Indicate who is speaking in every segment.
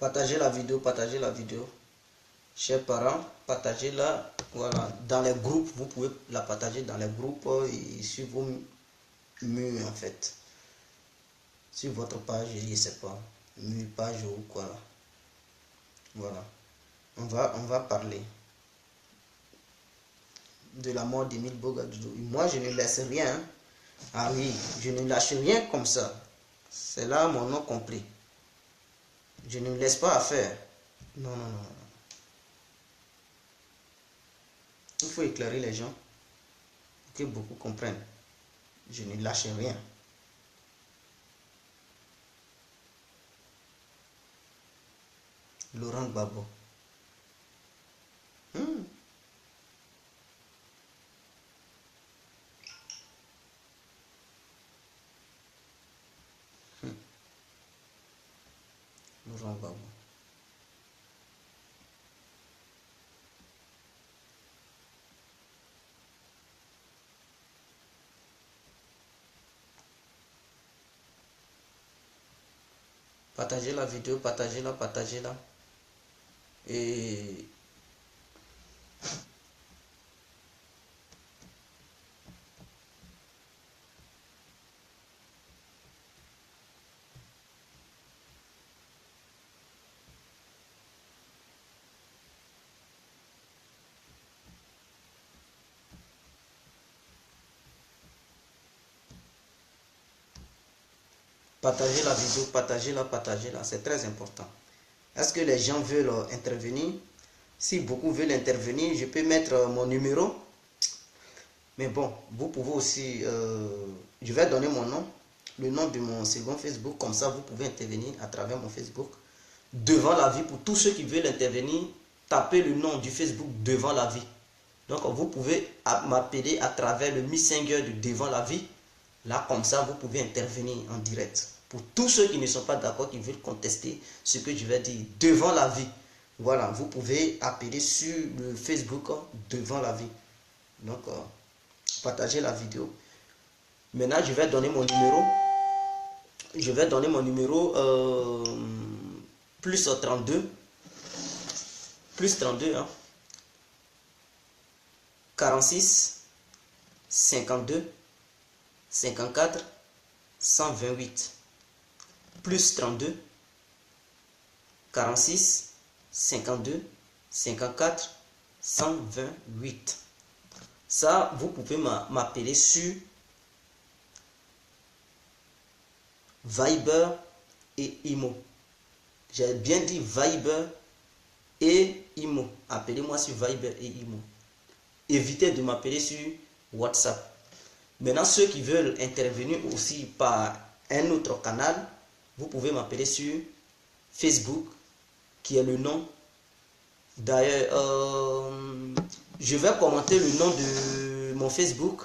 Speaker 1: Partagez la vidéo, partagez la vidéo. Chers parents, partagez-la. Voilà, dans les groupes, vous pouvez la partager dans les groupes et sur vos murs en fait. Sur votre page, je ne sais pas, mur, page ou quoi là. Voilà. On va parler de la mort d'Émile Bogadoudou. Moi, je ne laisse rien. Hein. Ah oui, je ne lâche rien comme ça. C'est là mon nom compris. Je ne me laisse pas à faire. Non, non, non. Il faut éclairer les gens pour que beaucoup comprennent. Je ne lâche rien. Laurent Gbagbo. Laurent Gbagbo. Partagez la vidéo, partagez-la, partagez-la. Et partagez la vidéo, partagez-la, partagez-la. C'est très important. Est-ce que les gens veulent intervenir? Si beaucoup veulent intervenir, je peux mettre mon numéro. Mais bon, vous pouvez aussi... je vais donner mon nom, le nom de mon second Facebook. Comme ça, vous pouvez intervenir à travers mon Facebook. Devant la vie, pour tous ceux qui veulent intervenir, tapez le nom du Facebook Devant la vie. Donc, vous pouvez m'appeler à travers le Messenger de Devant la vie. Là, comme ça, vous pouvez intervenir en direct. Pour tous ceux qui ne sont pas d'accord, qui veulent contester ce que je vais dire devant la vie. Voilà, vous pouvez appeler sur le Facebook Devant la vie. Donc, partagez la vidéo. Maintenant, je vais donner mon numéro. Je vais donner mon numéro plus 32. Plus 32, hein. 46 52 54 128 plus 32 46 52 54 128. Ça, vous pouvez m'appeler sur Viber et Imo. J'ai bien dit Viber et Imo. Appelez-moi sur Viber et Imo. Évitez de m'appeler sur WhatsApp. Maintenant, ceux qui veulent intervenir aussi par un autre canal, vous pouvez m'appeler sur Facebook, qui est le nom. D'ailleurs, je vais commenter le nom de mon Facebook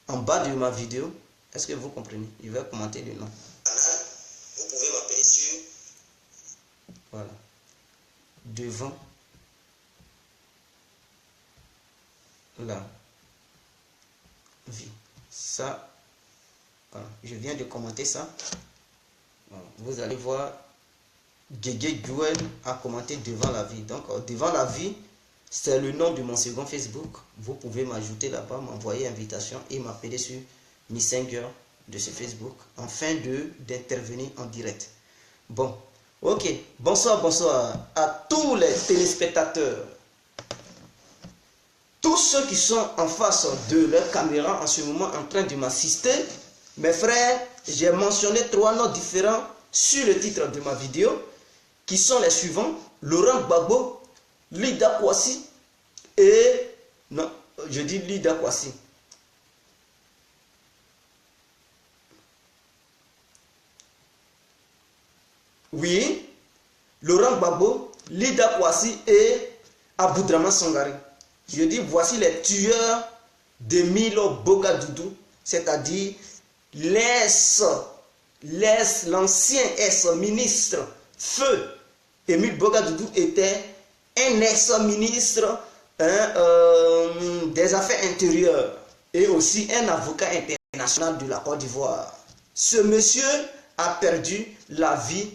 Speaker 1: en bas de ma vidéo. Est-ce que vous comprenez? Je vais commenter le nom. Vous pouvez m'appeler sur... Voilà. Devant la vie. Ça, voilà. Je viens de commenter ça. Voilà. Vous allez voir, Guégué Guel a commenté Devant la vie. Donc, Devant la vie, c'est le nom de mon second Facebook. Vous pouvez m'ajouter là-bas, m'envoyer invitation et m'appeler sur Messenger de ce Facebook afin d'intervenir en direct. Bon, ok. Bonsoir, bonsoir à tous les téléspectateurs. Tous ceux qui sont en face de leur caméra en ce moment en train de m'assister, mes frères, j'ai mentionné 3 noms différents sur le titre de ma vidéo, qui sont les suivants: Laurent Gbagbo, Lida Kwasi et... Non, je dis Lida Kwasi. Oui, Laurent Gbagbo, Lida Kwasi et Aboudraman Sangari. Je dis, voici les tueurs d'Émile Bogadoudou, c'est-à-dire l'ancien ex-ministre Feu Émile Bogadoudou était un ex-ministre des Affaires intérieures et aussi un avocat international de la Côte d'Ivoire. Ce monsieur a perdu la vie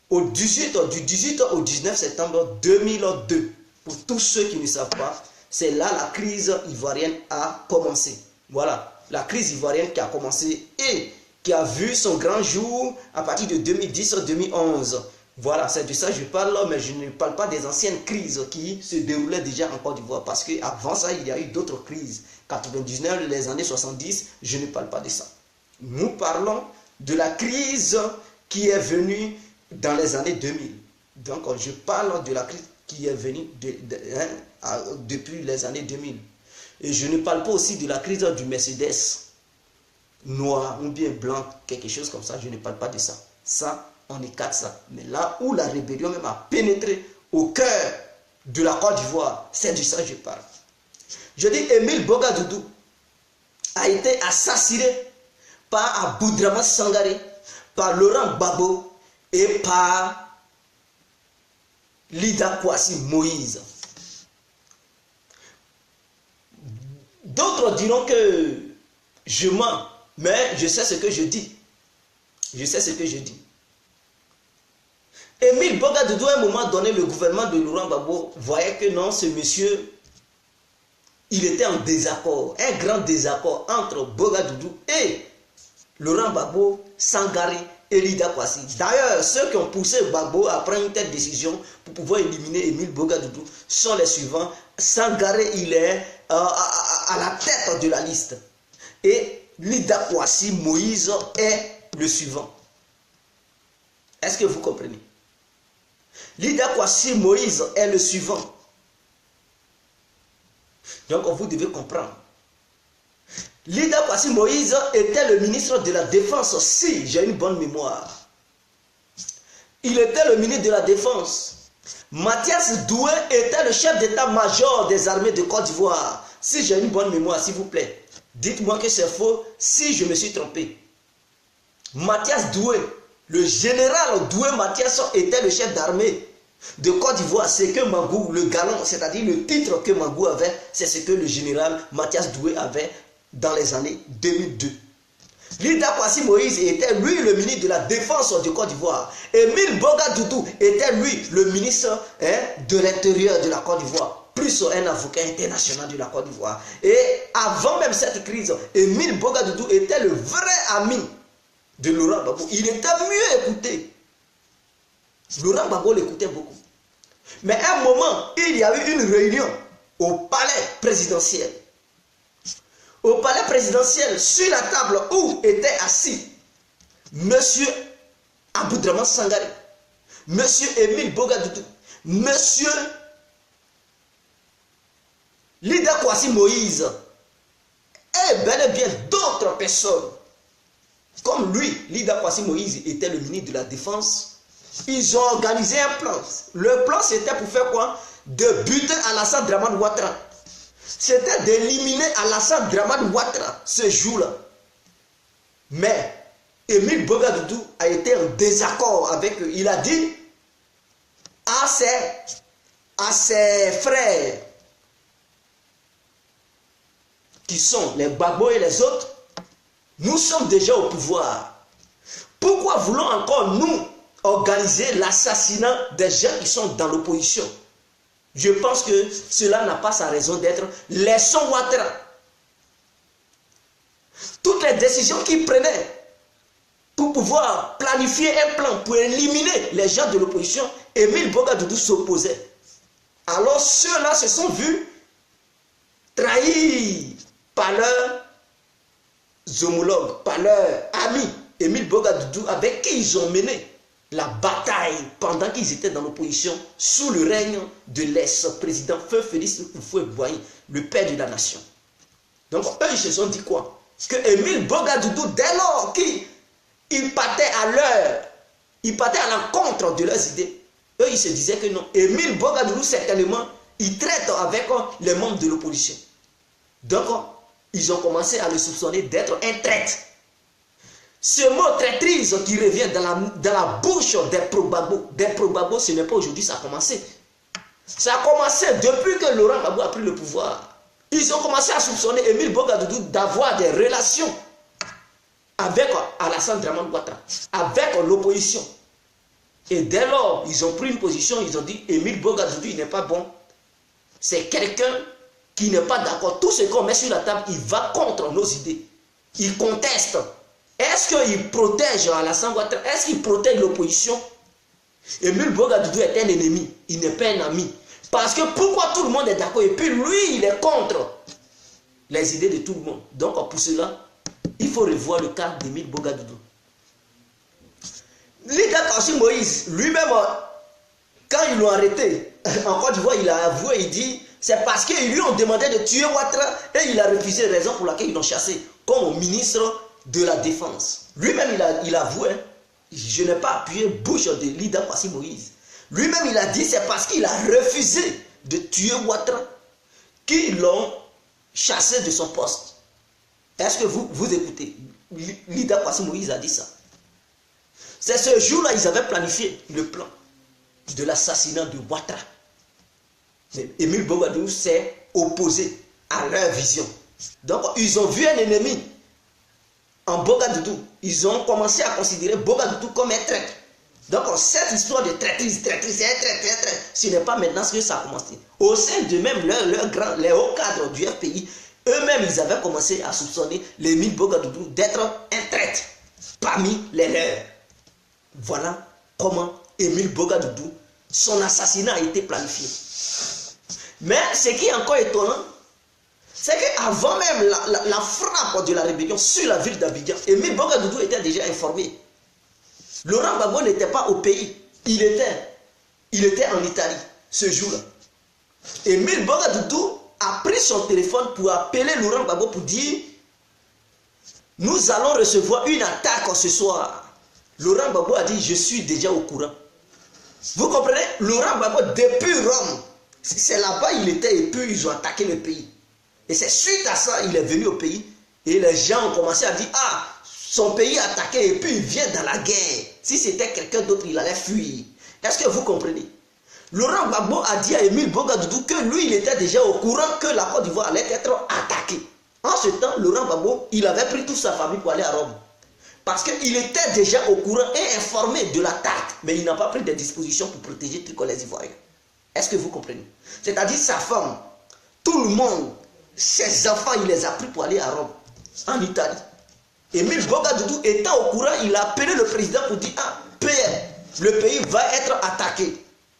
Speaker 1: du 18 au 19 septembre 2002. Pour tous ceux qui ne savent pas, c'est là la crise ivoirienne a commencé. Voilà, la crise ivoirienne qui a commencé et qui a vu son grand jour à partir de 2010-2011. Voilà, c'est de ça que je parle, mais je ne parle pas des anciennes crises qui se déroulaient déjà en Côte d'Ivoire, parce qu'avant ça, il y a eu d'autres crises. 99, les années 70, je ne parle pas de ça. Nous parlons de la crise qui est venue dans les années 2000. Donc, je parle de la crise qui est venue depuis les années 2000. Et je ne parle pas aussi de la crise du Mercedes noir ou bien blanc, quelque chose comme ça. Je ne parle pas de ça. Ça, on écarte ça. Mais là où la rébellion même a pénétré au cœur de la Côte d'Ivoire, c'est de ça que je parle. Je dis Émile Bogadoudou a été assassiné par Aboudraman Sangaré, par Laurent Gbagbo et par Lida Kwasi Moïse. D'autres diront que je mens, mais je sais ce que je dis. Je sais ce que je dis. Émile Bogadoudou, à un moment donné, le gouvernement de Laurent Gbagbo voyait que non, ce monsieur, il était en désaccord, un grand désaccord entre Bogadoudou et Laurent Gbagbo, Sangaré et Lida Kwasi. D'ailleurs, ceux qui ont poussé Gbagbo à prendre une telle décision pour pouvoir éliminer Émile Bogadoudou sont les suivants. Sangaré, il est à la tête de la liste. Et Lida Kwasi Moïse est le suivant. Est-ce que vous comprenez? Lida Kwasi Moïse est le suivant. Donc vous devez comprendre. Lida Kwasi Moïse était le ministre de la Défense, si j'ai une bonne mémoire. Il était le ministre de la Défense. Mathias Doué était le chef d'état-major des armées de Côte d'Ivoire. Si j'ai une bonne mémoire, s'il vous plaît, dites-moi que c'est faux si je me suis trompé. Mathias Doué, le général Doué Mathias était le chef d'armée de Côte d'Ivoire. C'est que Mangou, le galon, c'est-à-dire le titre que Mangou avait, c'est ce que le général Mathias Doué avait dans les années 2002. Lida Kwasi Moïse était lui le ministre de la Défense de Côte d'Ivoire. Émile Bogadoudou était lui le ministre de l'Intérieur de la Côte d'Ivoire, plus un avocat international de la Côte d'Ivoire. Et avant même cette crise, Émile Bogadoudou était le vrai ami de Laurent Gbagbo. Il était mieux écouté. Laurent Gbagbo l'écoutait beaucoup. Mais à un moment, il y a eu une réunion au palais présidentiel. Au palais présidentiel, sur la table où était assis M. Aboudraman Sangaré, M. Émile Bogadoudou, M. Lida Kwasi Moïse, et bel et bien d'autres personnes. Comme lui, Lida Kwasi Moïse était le ministre de la Défense, ils ont organisé un plan. Le plan, c'était pour faire quoi? De buter Alassane Dramane Ouattara. C'était d'éliminer Alassane Dramane Ouattara ce jour-là. Mais Émile Bogadoudou a été en désaccord avec eux. Il a dit à ses frères, qui sont les Gbagbo et les autres, nous sommes déjà au pouvoir. Pourquoi voulons encore nous organiser l'assassinat des gens qui sont dans l'opposition? Je pense que cela n'a pas sa raison d'être. Laissons Ouattara. Toutes les décisions qu'il prenait pour pouvoir planifier un plan pour éliminer les gens de l'opposition, Émile Bogadoudou s'opposait. Alors ceux-là se sont vus trahis par leurs homologues, par leurs amis. Émile Bogadoudou, avec qui ils ont mené la bataille pendant qu'ils étaient dans l'opposition sous le règne de l'ex-président Feu Félix Houphouët-Boigny, le père de la nation. Donc eux, ils se sont dit quoi? Que Émile Bogadoudou, dès lors qu'il partait à l'encontre de leurs idées, eux, ils se disaient que non, Émile Bogadoudou, certainement, il traite avec les membres de l'opposition. Donc, ils ont commencé à le soupçonner d'être un traître. Ce mot traîtrise qui revient dans la bouche des pro-Gbagbo. Des pro-Gbagbo, ce n'est pas aujourd'hui, ça a commencé. Ça a commencé depuis que Laurent Gbagbo a pris le pouvoir. Ils ont commencé à soupçonner Émile Bogadoudou d'avoir des relations avec Alassane Dramane Ouattara, avec l'opposition.
Speaker 2: Et dès lors, ils ont pris une position, ils ont dit, Émile Bogadoudou, il n'est pas bon. C'est quelqu'un qui n'est pas d'accord. Tout ce qu'on met sur la table, il va contre nos idées. Il conteste. Est-ce qu'il protège Alassane Ouattara? Est-ce qu'il protège l'opposition? Émile Bogadoudou est un ennemi, il n'est pas un ami. Parce que pourquoi tout le monde est d'accord et puis lui, il est contre les idées de tout le monde. Donc pour cela, il faut revoir le cas d'Émile Bogadoudou. Leader Kassim Moïse, lui-même, quand ils l'ont arrêté, en Côte d'Ivoire, il a avoué, il dit, c'est parce qu'ils lui ont demandé de tuer Ouattara et il a refusé, raison pour laquelle ils l'ont chassé comme ministre de la Défense. Lui-même, il a avoué, je n'ai pas appuyé bouche de leader Kassim Moïse. Lui-même, il a dit, c'est parce qu'il a refusé de tuer Ouattara qu'ils l'ont chassé de son poste. Est-ce que vous écoutez? Leader Kassim Moïse a dit ça. C'est ce jour-là, ils avaient planifié le plan de l'assassinat de Ouattara. Émile Bogadoudou s'est opposé à leur vision. Donc, ils ont vu un ennemi en Bogadoudou. Ils ont commencé à considérer Bogadoudou comme un traître. Donc, cette histoire de traîtrise, ce n'est pas maintenant que ça a commencé. Au sein de même les hauts cadres du FPI, eux-mêmes, ils avaient commencé à soupçonner l'Émile Bogadoudou d'être un traître parmi les leurs. Voilà comment Émile Bogadoudou, son assassinat a été planifié. Mais ce qui est encore étonnant, c'est qu'avant même la frappe de la rébellion sur la ville d'Abidjan, Émile Bogadoudou était déjà informé. Laurent Gbagbo n'était pas au pays, il était en Italie ce jour-là. Émile Bogadoudou a pris son téléphone pour appeler Laurent Gbagbo pour dire « Nous allons recevoir une attaque ce soir ». Laurent Gbagbo a dit, je suis déjà au courant. Vous comprenez? Laurent Gbagbo, depuis Rome, c'est là-bas il était et puis ils ont attaqué le pays. Et c'est suite à ça, il est venu au pays et les gens ont commencé à dire, ah, son pays est attaqué et puis il vient dans la guerre. Si c'était quelqu'un d'autre, il allait fuir. Est-ce que vous comprenez? Laurent Gbagbo a dit à Émile Bogadoudou que lui, il était déjà au courant que la Côte d'Ivoire allait être attaquée. En ce temps, Laurent Gbagbo, il avait pris toute sa famille pour aller à Rome. Parce qu'il était déjà au courant et informé de l'attaque, mais il n'a pas pris des dispositions pour protéger les Ivoiriens. Est-ce que vous comprenez? C'est-à-dire sa femme, tout le monde, ses enfants, il les a pris pour aller à Rome, en Italie. Émile Bogadoudou étant au courant, il a appelé le président pour dire, ah, PR, le pays va être attaqué.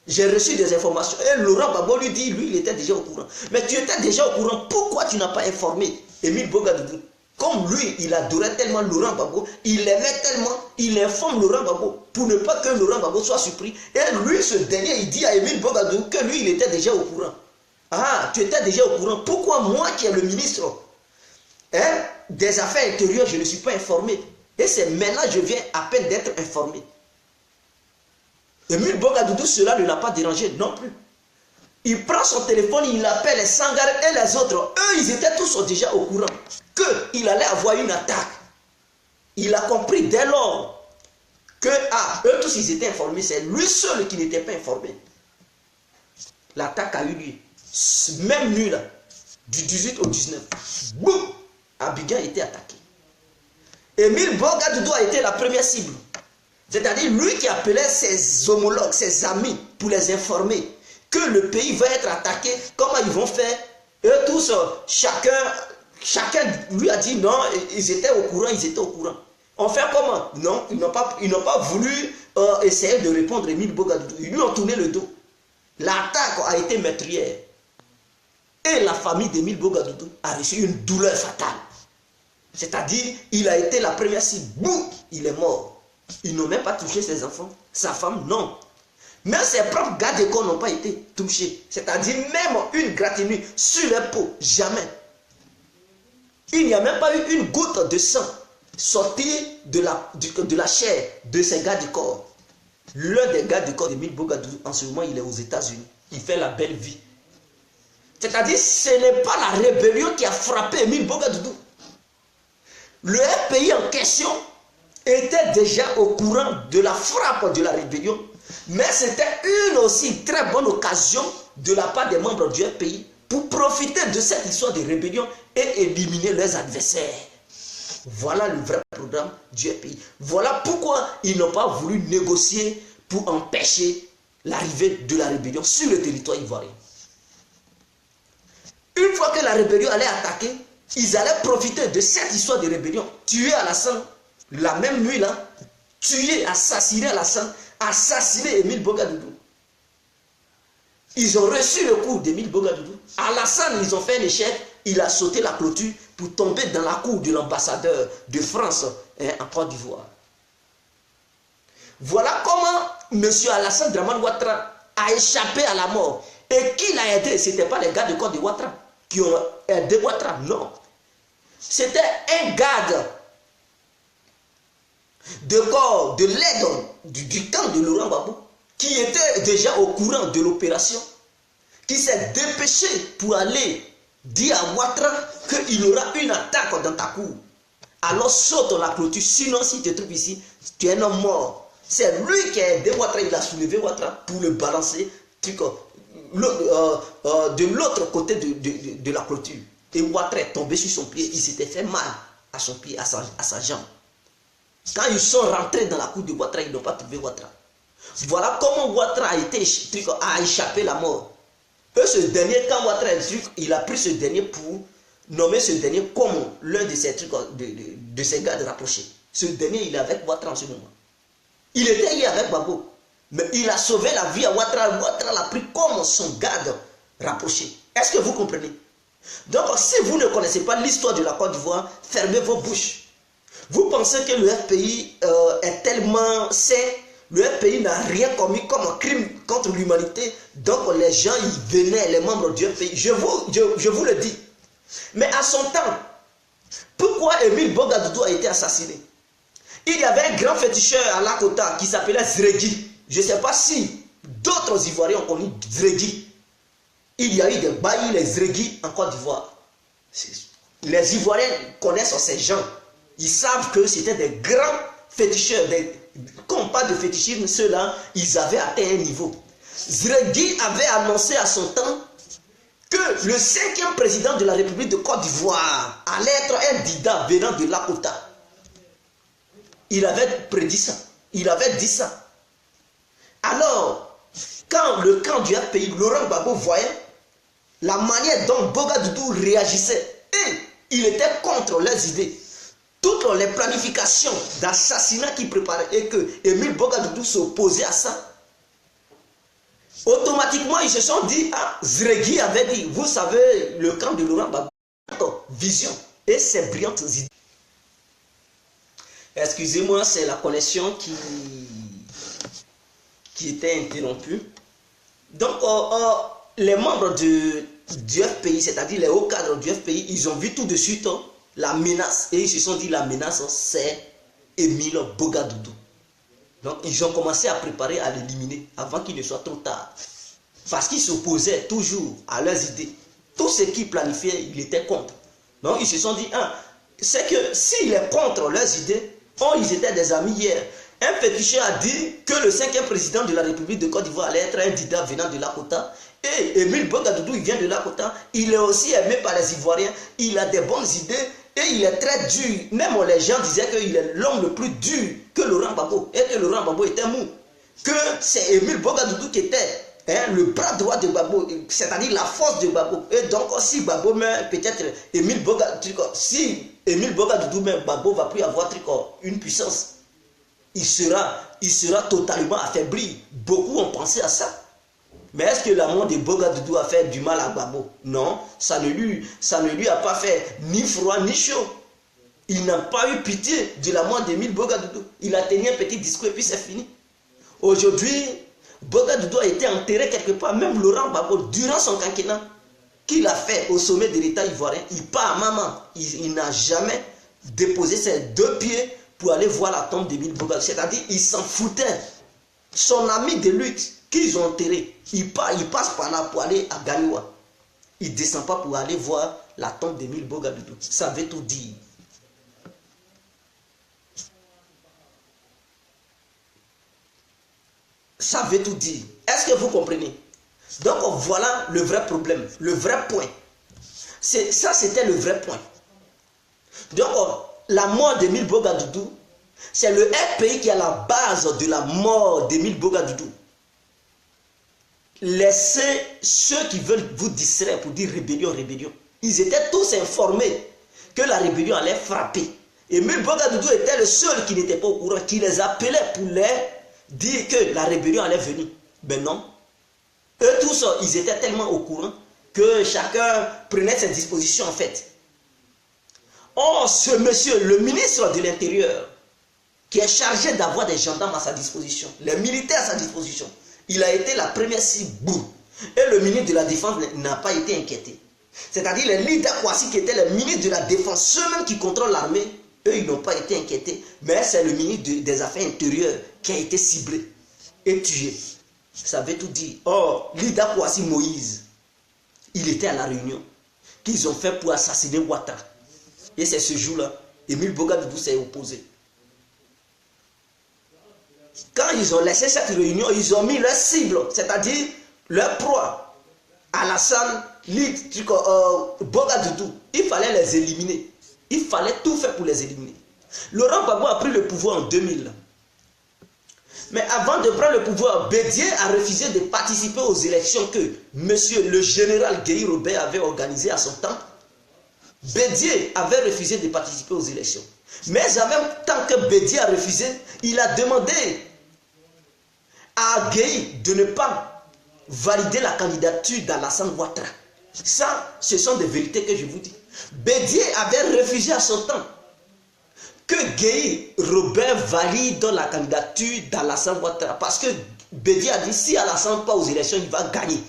Speaker 2: J'ai reçu des informations. Et Laurent Gbagbo lui dit, lui, il était déjà au courant. Mais tu étais déjà au courant, pourquoi tu n'as pas informé Émile Bogadoudou? Comme lui, il adorait tellement Laurent Gbagbo, il aimait tellement, il informe Laurent Gbagbo pour ne pas que Laurent Gbagbo soit surpris. Et lui, ce dernier, il dit à Émile Bogadoudou que lui, il était déjà au courant. Ah, tu étais déjà au courant. Pourquoi moi qui est le ministre des Affaires intérieures, je ne suis pas informé? Et c'est maintenant que je viens à peine d'être informé. Émile Bogadoudou, cela ne l'a pas dérangé non plus. Il prend son téléphone, il appelle les Sangaré et les autres. Eux, ils étaient tous déjà au courant qu'il allait avoir une attaque. Il a compris dès lors que, eux tous, ils étaient informés. C'est lui seul qui n'était pas informé. L'attaque a eu lieu. Même nuit, là, du 18 au 19. Boum! Abidjan a été attaqué. Émile Bogadoudou a été la première cible. C'est-à-dire lui qui appelait ses homologues, ses amis, pour les informer que le pays va être attaqué. Comment ils vont faire? Eux tous, chacun lui a dit non, ils étaient au courant, On fait comment? Non, ils n'ont pas voulu essayer de répondre à Émile Bogadoudou. Ils lui ont tourné le dos. L'attaque a été meurtrière. Et la famille d'Émile Bogadoudou a reçu une douleur fatale. C'est-à-dire, il a été la première cible. Boum, il est mort. Ils n'ont même pas touché ses enfants. Sa femme, non. Même ses propres gardes d'école n'ont pas été touchés. C'est-à-dire, même une gratinure sur les peaux, jamais. Il n'y a même pas eu une goutte de sang sortie de la chair de ses gardes du corps. L'un des gardes du corps d'Émile Bogadoudou, en ce moment, il est aux États-Unis. Il fait la belle vie. C'est-à-dire, ce n'est pas la rébellion qui a frappé Émile Bogadoudou. Le pays en question était déjà au courant de la frappe de la rébellion, mais c'était une aussi très bonne occasion de la part des membres du pays pour profiter de cette histoire de rébellion et éliminer leurs adversaires. Voilà le vrai programme du pays. Voilà pourquoi ils n'ont pas voulu négocier pour empêcher l'arrivée de la rébellion sur le territoire ivoirien. Une fois que la rébellion allait attaquer, ils allaient profiter de cette histoire de rébellion, tuer Alassane, la même nuit là, tuer, assassiner Alassane, assassiner Émile Bogadoudou. Ils ont reçu le coup d'Émile Bogadoudou. Alassane, ils ont fait un échec, il a sauté la clôture pour tomber dans la cour de l'ambassadeur de France en Côte d'Ivoire. Voilà comment M. Alassane Dramane Ouattara a échappé à la mort. Et qui l'a aidé? Ce n'était pas les gars de Côte d'Ivoire qui ont aidé Ouattara, non. C'était un garde de corps, de l'aide du camp de Laurent Gbagbo, qui était déjà au courant de l'opération, qui s'est dépêché pour aller dire à Ouattara qu'il aura une attaque dans ta cour. Alors saute la clôture, sinon si tu te trouves ici, tu es un homme mort. C'est lui qui a aidé Ouattara, il a soulevé Ouattara pour le balancer de l'autre côté de la clôture. Et Ouattara est tombé sur son pied, il s'était fait mal à son pied, à sa jambe. Quand ils sont rentrés dans la cour de Ouattara, ils n'ont pas trouvé Ouattara. Voilà comment Ouattara a échappé la mort. Et ce dernier, quand Ouattara il a pris ce dernier pour nommer ce dernier comme l'un de ses de ses gardes rapprochés. Ce dernier, il est avec Ouattara en ce moment. Il était lié avec Gbagbo, mais il a sauvé la vie à Ouattara. Ouattara l'a pris comme son garde rapproché. Est-ce que vous comprenez? Donc, si vous ne connaissez pas l'histoire de la Côte d'Ivoire, fermez vos bouches. Vous pensez que le FPI est tellement sain, le FPI n'a rien commis comme un crime contre l'humanité, donc les gens, ils venaient, les membres du FPI. Je vous le dis. Mais à son temps, pourquoi Émile Bogadoudou a été assassiné? Il y avait un grand féticheur à Lakota qui s'appelait Zrégui. Je ne sais pas si d'autres Ivoiriens ont connu Zrégui. Il y a eu des baillis, les Zrégui en Côte d'Ivoire. Les Ivoiriens connaissent ces gens. Ils savent que c'était des grands féticheurs. Quand on parle de fétichisme, ceux-là, ils avaient atteint un niveau. Zrégui avait annoncé à son temps que le 5e président de la République de Côte d'Ivoire allait être un Dida venant de Lakota. Il avait prédit ça. Il avait dit ça. Alors, quand le camp du FPI, Laurent Gbagbo voyait la manière dont Bogadoudou réagissait, et il était contre leurs idées, toutes les planifications d'assassinat qu'il préparait et que Émile Bogadoudou s'opposait à ça, automatiquement ils se sont dit, ah, Zrégui avait dit, vous savez, le camp de Laurent Gbagbo, vision et ses brillantes idées. Excusez-moi, c'est la connexion qui était interrompue. Donc, les membres du FPI, c'est-à-dire les hauts cadres du FPI, ils ont vu tout de suite la menace. Et ils se sont dit, la menace, c'est Émile Bogadoudou. Donc, ils ont commencé à préparer à l'éliminer avant qu'il ne soit trop tard. Parce qu'ils s'opposaient toujours à leurs idées. Tout ce qu'ils planifiaient, il était contre. Donc, ils se sont dit, c'est que s'il est contre leurs idées, ils étaient des amis hier. Un féticheur a dit que le 5e président de la République de Côte d'Ivoire allait être un Dida venant de Lakota. Et Émile Bogadoudou, il vient de Lakota. Il est aussi aimé par les Ivoiriens. Il a des bonnes idées et il est très dur. Même les gens disaient qu'il est l'homme le plus dur que Laurent Gbagbo. Et que Laurent Gbagbo était mou. Que c'est Émile Bogadoudou qui était le bras droit de Gbagbo. C'est-à-dire la force de Gbagbo. Et donc, si Gbagbo meurt, peut-être Émile Bogadoudou, si Émile Bogadoudou meurt, Gbagbo va plus avoir une puissance. Il sera totalement affaibli. Beaucoup ont pensé à ça. Mais est-ce que la mort de Bogadoudou a fait du mal à Gbagbo? Non, ça ne lui a pas fait ni froid ni chaud. Il n'a pas eu pitié de la mort d'Émile Bogadoudou. Il a tenu un petit discours et puis c'est fini. Aujourd'hui, Bogadoudou a été enterré quelque part. Même Laurent Gbagbo, durant son quinquennat, qu'il a fait au sommet de l'État ivoirien, il part à maman. Il n'a jamais déposé ses 2 pieds pour aller voir la tombe d'Émile Bogadoudou. C'est-à-dire, il s'en foutait. Son ami de lutte, qu'ils ont enterré, il passe par là pour aller à Ganiwa. Il ne descend pas pour aller voir la tombe d'Émile Bogadoudou. Ça veut tout dire. Ça veut tout dire. Est-ce que vous comprenez? Donc voilà le vrai problème, le vrai point. Ça, c'était le vrai point. Donc, la mort d'Émile Bogadoudou C'est le RPI qui est à la base de la mort d'Émile Bogadoudou. Laissez ceux qui veulent vous distraire pour dire rébellion, rébellion. Ils étaient tous informés que la rébellion allait frapper. Émile Bogadoudou était le seul qui n'était pas au courant, qui les appelait pour les dire que la rébellion allait venir. Mais non. Eux tous, ils étaient tellement au courant que chacun prenait ses dispositions en fait. Or, ce monsieur, le ministre de l'Intérieur, qui est chargé d'avoir des gendarmes à sa disposition, les militaires à sa disposition, il a été la première cible. Et le ministre de la Défense n'a pas été inquiété. C'est-à-dire les leaders Kouassi qui étaient les ministres de la Défense, ceux-mêmes qui contrôlent l'armée, eux, ils n'ont pas été inquiétés. Mais c'est le ministre des Affaires intérieures qui a été ciblé et tué. Ça veut tout dire. Or, leader Kouassi Moïse, il était à la réunion qu'ils ont fait pour assassiner Ouattara. Et c'est ce jour-là, Émile Bogadoudou s'est opposé. Quand ils ont laissé cette réunion, ils ont mis leur cible, c'est-à-dire leur proie, Alassane, Bogadoudou. Il fallait les éliminer. Il fallait tout faire pour les éliminer. Laurent Gbagbo a pris le pouvoir en 2000. Mais avant de prendre le pouvoir, Bédié a refusé de participer aux élections que monsieur le général Guéhi Robert avait organisées à son temps. Bédié avait refusé de participer aux élections. Mais en même temps que Bédié a refusé, il a demandé à Guéhi de ne pas valider la candidature d'Alassane Ouattara. Ça, ce sont des vérités que je vous dis. Bédié avait refusé à son temps que Guéhi Robert valide la candidature d'Alassane Ouattara. Parce que Bédié a dit, si Alassane pas aux élections, il va gagner.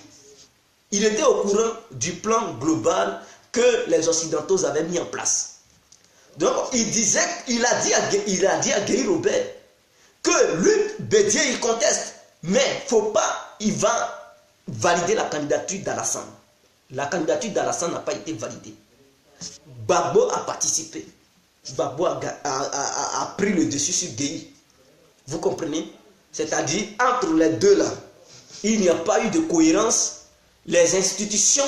Speaker 2: Il était au courant du plan global que les Occidentaux avaient mis en place. Donc, il a dit à Guéhi Robert que lui, Bédié, il conteste. Mais faut pas, il va valider la candidature d'Alassane. La candidature d'Alassane n'a pas été validée. Gbagbo a participé. Gbagbo a pris le dessus sur Guéhi. Vous comprenez? C'est-à-dire, entre les deux là, il n'y a pas eu de cohérence. Les institutions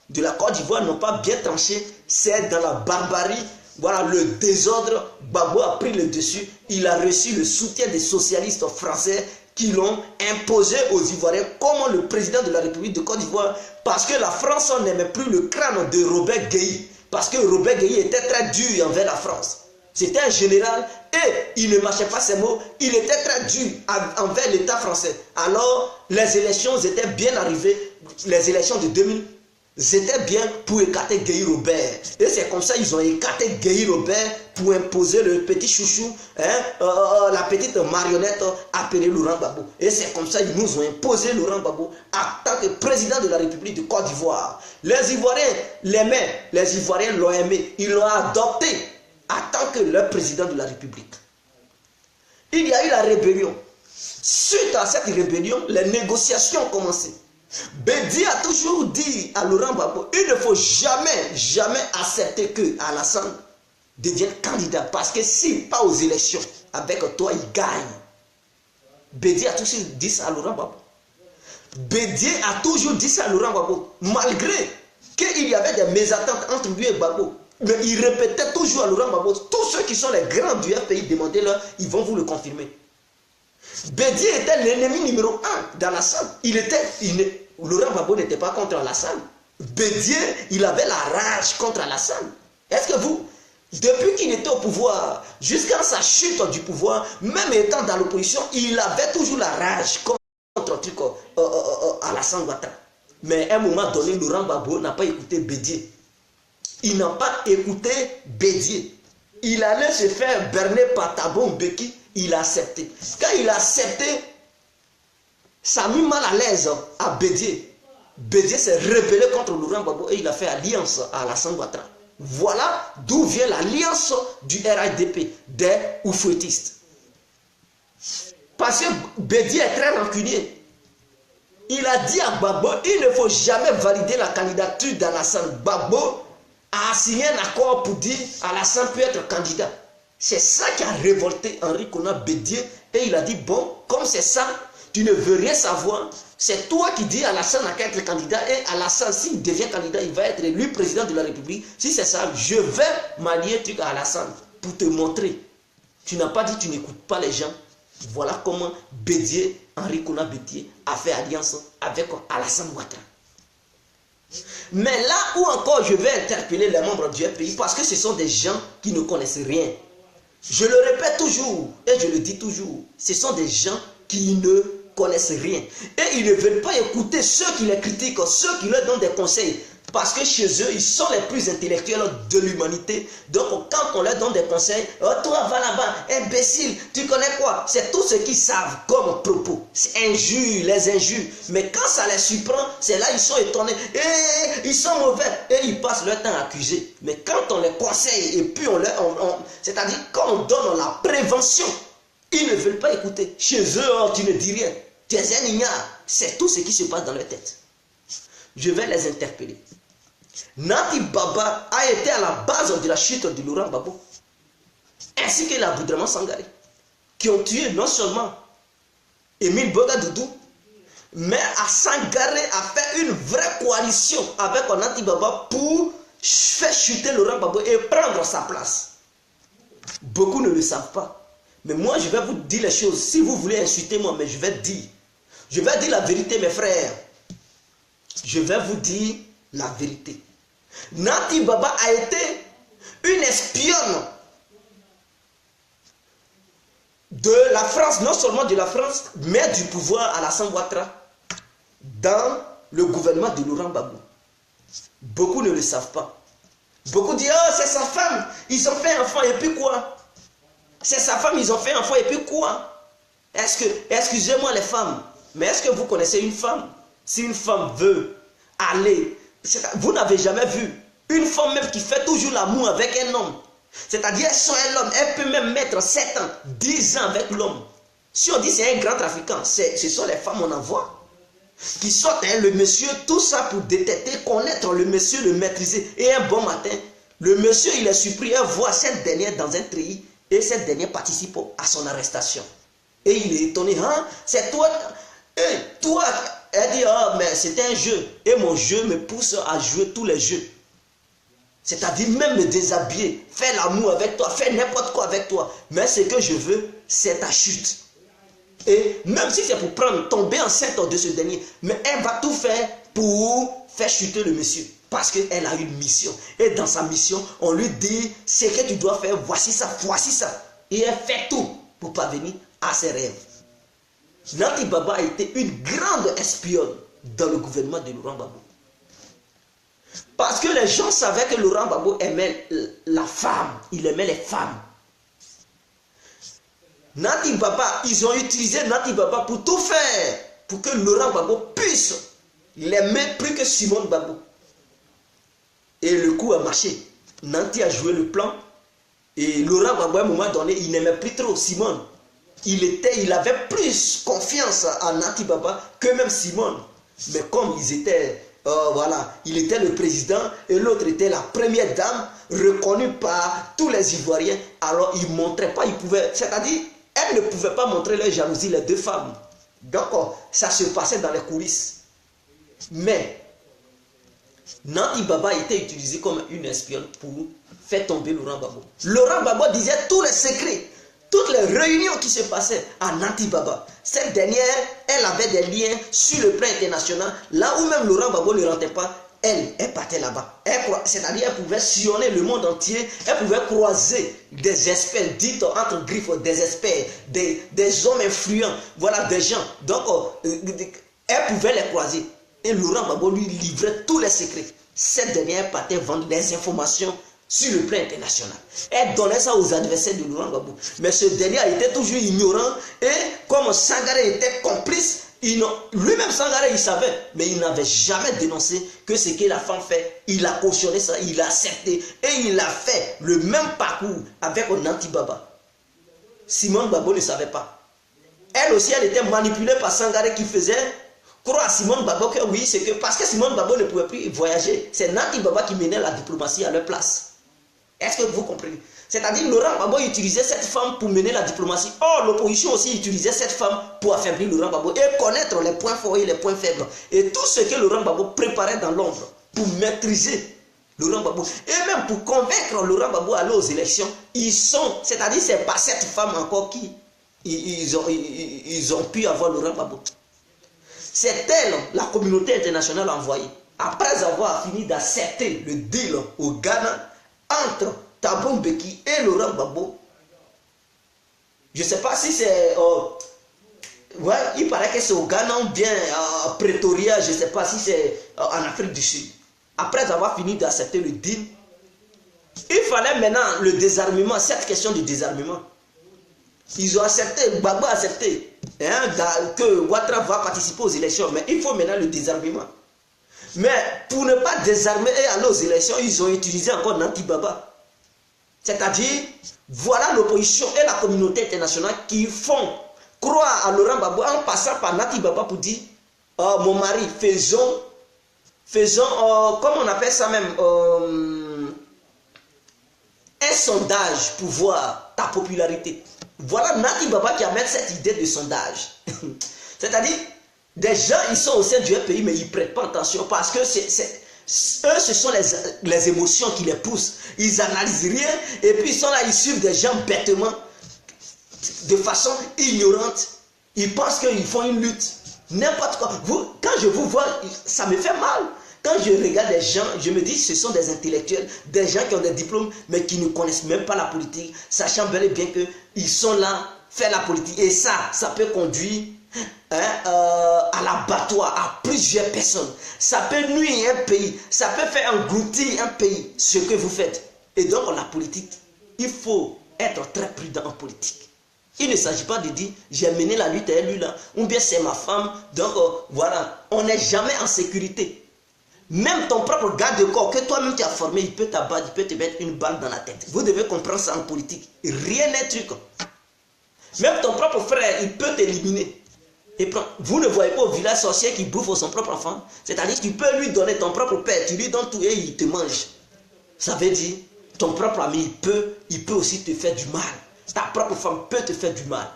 Speaker 2: de la Côte d'Ivoire n'ont pas bien tranché. C'est dans la barbarie. Voilà, le désordre. Gbagbo a pris le dessus. Il a reçu le soutien des socialistes français qui l'ont imposé aux Ivoiriens comme le président de la République de Côte d'Ivoire, parce que la France n'aimait plus le crâne de Robert Guéhi, parce que Robert Guéhi était très dur envers la France. C'était un général et il ne marchait pas ses mots, il était très dur envers l'État français. Alors les élections étaient bien arrivées, les élections de 2000 étaient bien pour écarter Guéhi Robert. Et c'est comme ça qu'ils ont écarté Guéhi Robert pour imposer le petit chouchou, la petite marionnette appelée Laurent Gbagbo. Et c'est comme ça qu'ils nous ont imposé Laurent Gbagbo en tant que président de la République de Côte d'Ivoire. Les Ivoiriens l'aimaient, les Ivoiriens l'ont aimé, ils l'ont adopté en tant que leur président de la République. Il y a eu la rébellion. Suite à cette rébellion, les négociations ont commencé. Bédié a toujours dit à Laurent Gbagbo, il ne faut jamais accepter que Alassane devienne candidat, parce que s'il pas aux élections avec toi, il gagne. Bédié a toujours dit ça à Laurent Gbagbo. Bédié a toujours dit ça à Laurent Gbagbo, malgré qu'il y avait des mésententes entre lui et Gbagbo. Mais il répétait toujours à Laurent Gbagbo, tous ceux qui sont les grands du pays, demandez-leur, ils vont vous le confirmer. Bédié était l'ennemi numéro 1 d'Alassane. Laurent Gbagbo n'était pas contre Alassane. Bédié, il avait la rage contre Alassane. Est-ce que vous, depuis qu'il était au pouvoir, jusqu'à sa chute du pouvoir, même étant dans l'opposition, il avait toujours la rage contre Alassane Ouattara. Mais à un moment donné, Laurent Gbagbo n'a pas écouté Bédié. Il n'a pas écouté Bédié. Il allait se faire berner par Thabo Mbeki. Il a accepté. Quand il a accepté, ça a mis mal à l'aise à Bédié. Bédié s'est rebellé contre Laurent Gbagbo et il a fait alliance à Alassane Ouattara. Voilà d'où vient l'alliance du RHDP, des oufouettistes. Parce que Bédié est très rancunier. Il a dit à Gbagbo, il ne faut jamais valider la candidature d'Alassane. Gbagbo a signé un accord pour dire Alassane peut être candidat. C'est ça qui a révolté Henri Konan Bédié. Et il a dit, bon, comme c'est ça, tu ne veux rien savoir. C'est toi qui dis Alassane n'a qu'à être candidat. Et Alassane, s'il devient candidat, il va être élu président de la République. Si c'est ça, je vais m'allier à Alassane pour te montrer. Tu n'as pas dit tu n'écoutes pas les gens. Voilà comment Bédié, Henri Konan Bédié, a fait alliance avec Alassane Ouattara. Mais là où encore je vais interpeller les membres du FPI, parce que ce sont des gens qui ne connaissent rien. Je le répète toujours et je le dis toujours, ce sont des gens qui ne connaissent rien. Et ils ne veulent pas écouter ceux qui les critiquent, ceux qui leur donnent des conseils. Parce que chez eux, ils sont les plus intellectuels de l'humanité. Donc quand on leur donne des conseils, oh, toi va là-bas, imbécile, tu connais quoi? C'est tout ce qu'ils savent comme propos. C'est injures, les injures. Mais quand ça les surprend, c'est là ils sont étonnés. Et ils sont mauvais. Et ils passent leur temps à accuser. Mais quand on les conseille et puis c'est-à-dire quand on donne la prévention, ils ne veulent pas écouter. Chez eux, oh, tu ne dis rien. Tu es un ignare. C'est tout ce qui se passe dans leur tête. Je vais les interpeller. Nati Baba a été à la base de la chute de Laurent Gbagbo, ainsi que l'Aboudraman Sangaré, qui ont tué non seulement Émile Boga Doudou, mais à Sangaré a fait une vraie coalition avec Nati Baba pour faire chuter Laurent Gbagbo et prendre sa place. Beaucoup ne le savent pas. Mais moi, je vais vous dire les choses. Si vous voulez insulter moi, mais je vais dire. Je vais dire la vérité, mes frères. Je vais vous dire la vérité. Nati Baba a été une espionne de la France, non seulement de la France, mais du pouvoir Alassane Ouattara dans le gouvernement de Laurent Gbagbo. Beaucoup ne le savent pas. Beaucoup disent, oh, c'est sa femme, ils ont fait un enfant et puis quoi? C'est sa femme, ils ont fait un enfant et puis quoi? Excusez-moi les femmes, mais est-ce que vous connaissez une femme? Si une femme veut aller, vous n'avez jamais vu une femme même qui fait toujours l'amour avec un homme. C'est-à-dire, elle soit l'homme, elle peut même mettre 7 ans, 10 ans avec l'homme. Si on dit c'est un grand trafiquant, ce sont les femmes on envoie. Qui sortent le monsieur, tout ça pour détecter, connaître le monsieur, le maîtriser. Et un bon matin, le monsieur il est surpris, elle voit cette dernière dans un treillis et cette dernière participe à son arrestation. Et il est étonné, hein, c'est toi, toi. Elle dit, oh, mais c'est un jeu. Et mon jeu me pousse à jouer tous les jeux. C'est-à-dire même me déshabiller, faire l'amour avec toi, faire n'importe quoi avec toi. Mais ce que je veux, c'est ta chute. Et même si c'est pour tomber enceinte de ce dernier, mais elle va tout faire pour faire chuter le monsieur. Parce qu'elle a une mission. Et dans sa mission, on lui dit, ce que tu dois faire, voici ça, voici ça. Et elle fait tout pour parvenir à ses rêves. Nati Baba a été une grande espionne dans le gouvernement de Laurent Gbagbo. Parce que les gens savaient que Laurent Gbagbo aimait la femme, il aimait les femmes. Nati Baba, ils ont utilisé Nati Baba pour tout faire, pour que Laurent Gbagbo puisse l'aimer plus que Simone Gbagbo. Et le coup a marché. Nati a joué le plan, et Laurent Gbagbo à un moment donné, il n'aimait plus trop Simone. Il avait plus confiance en Nati Baba que même Simone. Mais comme ils étaient, voilà, il était le président et l'autre était la première dame, reconnue par tous les Ivoiriens, alors ils ne montraient pas, c'est-à-dire, elles ne pouvaient pas montrer leur jalousie, les deux femmes. Donc, ça se passait dans les coulisses. Mais, Nati Baba était utilisé comme une espionne pour faire tomber Laurent Gbagbo. Laurent Gbagbo disait tous les secrets. Toutes les réunions qui se passaient à Nati Baba, cette dernière, elle avait des liens sur le plan international, là où même Laurent Gbagbo ne rentrait pas, elle partait là-bas. C'est-à-dire elle pouvait sillonner le monde entier, elle pouvait croiser des experts, dites entre griffes, des experts, des hommes influents, voilà, des gens. Donc, elle pouvait les croiser. Et Laurent Gbagbo lui livrait tous les secrets. Cette dernière partait vendre des informations sur le plan international. Elle donnait ça aux adversaires de Laurent Gbagbo. Mais ce dernier était toujours ignorant. Et comme Sangaré était complice, lui-même Sangaré il savait. Mais il n'avait jamais dénoncé que ce que la femme fait. Il a cautionné ça, il a accepté. Et il a fait le même parcours avec Nati Baba. Simone Gbagbo ne savait pas. Elle aussi, elle était manipulée par Sangaré qui faisait croire à Simone Gbagbo que oui, c'est que parce que Simone Gbagbo ne pouvait plus voyager. C'est Nati Baba qui menait la diplomatie à leur place. Est-ce que vous comprenez? C'est-à-dire Laurent Gbagbo utilisait cette femme pour mener la diplomatie. Or, l'opposition aussi utilisait cette femme pour affaiblir Laurent Gbagbo et connaître les points forts et les points faibles. Et tout ce que Laurent Gbagbo préparait dans l'ombre pour maîtriser Laurent Gbagbo. Et même pour convaincre Laurent Gbagbo à aller aux élections, c'est-à-dire c'est pas cette femme encore qui ils ont pu avoir Laurent Gbagbo. C'est elle, la communauté internationale a envoyé. Après avoir fini d'accepter le deal au Ghana entre Thabo Mbeki et Laurent Gbagbo, je ne sais pas si c'est... ouais, il paraît que c'est au Ghana ou bien à Pretoria, je ne sais pas si c'est en Afrique du Sud. Après avoir fini d'accepter le deal, il fallait maintenant le désarmement, cette question du désarmement. Ils ont accepté, Gbagbo a accepté que Ouattara va participer aux élections, mais il faut maintenant le désarmement. Mais pour ne pas désarmer et aller aux élections, ils ont utilisé encore Nanti Baba. C'est-à-dire, voilà l'opposition et la communauté internationale qui font croire à Laurent Gbagbo en passant par Nanti Baba pour dire mon mari, faisons, comment on appelle ça même, un sondage pour voir ta popularité. Voilà Nanti Baba qui amène cette idée de sondage. C'est-à-dire, des gens, ils sont au sein du pays, mais ils ne prêtent pas attention parce que eux, ce sont les émotions qui les poussent. Ils n'analysent rien et puis ils sont là, ils suivent des gens bêtement, de façon ignorante. Ils pensent qu'ils font une lutte. N'importe quoi. Quand je vous vois, ça me fait mal. Quand je regarde des gens, je me dis ce sont des intellectuels, des gens qui ont des diplômes, mais qui ne connaissent même pas la politique, sachant bel et bien qu'ils sont là, faire la politique. Et ça peut conduire à l'abattoir, à plusieurs personnes. Ça peut nuire un pays, ça peut faire engloutir un pays, ce que vous faites. Et donc la politique, il faut être très prudent en politique. Il ne s'agit pas de dire, j'ai mené la lutte à lui là, ou bien c'est ma femme, donc voilà, on n'est jamais en sécurité. Même ton propre garde de corps que toi-même tu as formé, il peut t'abattre, il peut te mettre une balle dans la tête. Vous devez comprendre ça en politique. Rien n'est truc. Même ton propre frère, il peut t'éliminer. Et vous ne voyez pas au village sorcier qui bouffe son propre enfant. C'est-à-dire que tu peux lui donner ton propre père, tu lui donnes tout et il te mange. Ça veut dire, ton propre ami, il peut aussi te faire du mal. Ta propre femme peut te faire du mal.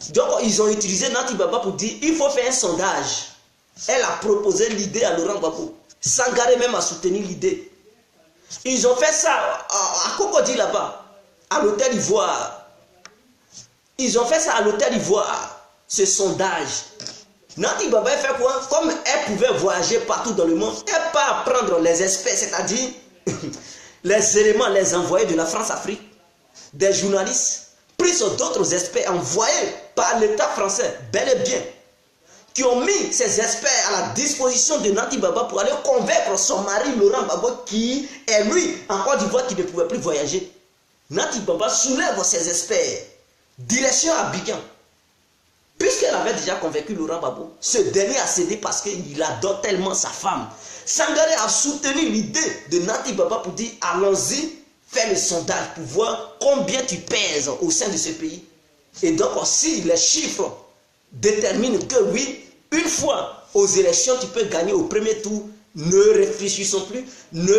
Speaker 2: Donc, ils ont utilisé Nanti Baba pour dire, il faut faire un sondage. Elle a proposé l'idée à Laurent Gbagbo. Sangaré même a soutenu l'idée. Ils ont fait ça à Cocody là-bas, à l'hôtel Ivoire. Ils ont fait ça à l'hôtel Ivoire, ce sondage. Nanti Baba fait quoi? Comme elle pouvait voyager partout dans le monde, elle part prendre les experts, c'est-à-dire les éléments, les envoyés de la France-Afrique, des journalistes, plus d'autres experts envoyés par l'État français, bel et bien, qui ont mis ces experts à la disposition de Nanti Baba pour aller convaincre son mari Laurent Gbagbo, qui est lui, en Côte d'Ivoire, qui ne pouvait plus voyager. Nanti Baba soulève ces experts, direction à Abidjan. Puisqu'elle avait déjà convaincu Laurent Gbagbo, ce dernier a cédé parce qu'il adore tellement sa femme. Sangaré a soutenu l'idée de Nanti Baba pour dire allons-y, fais le sondage pour voir combien tu pèses au sein de ce pays. Et donc si les chiffres déterminent que oui, une fois aux élections tu peux gagner au premier tour, ne réfléchissons plus, ne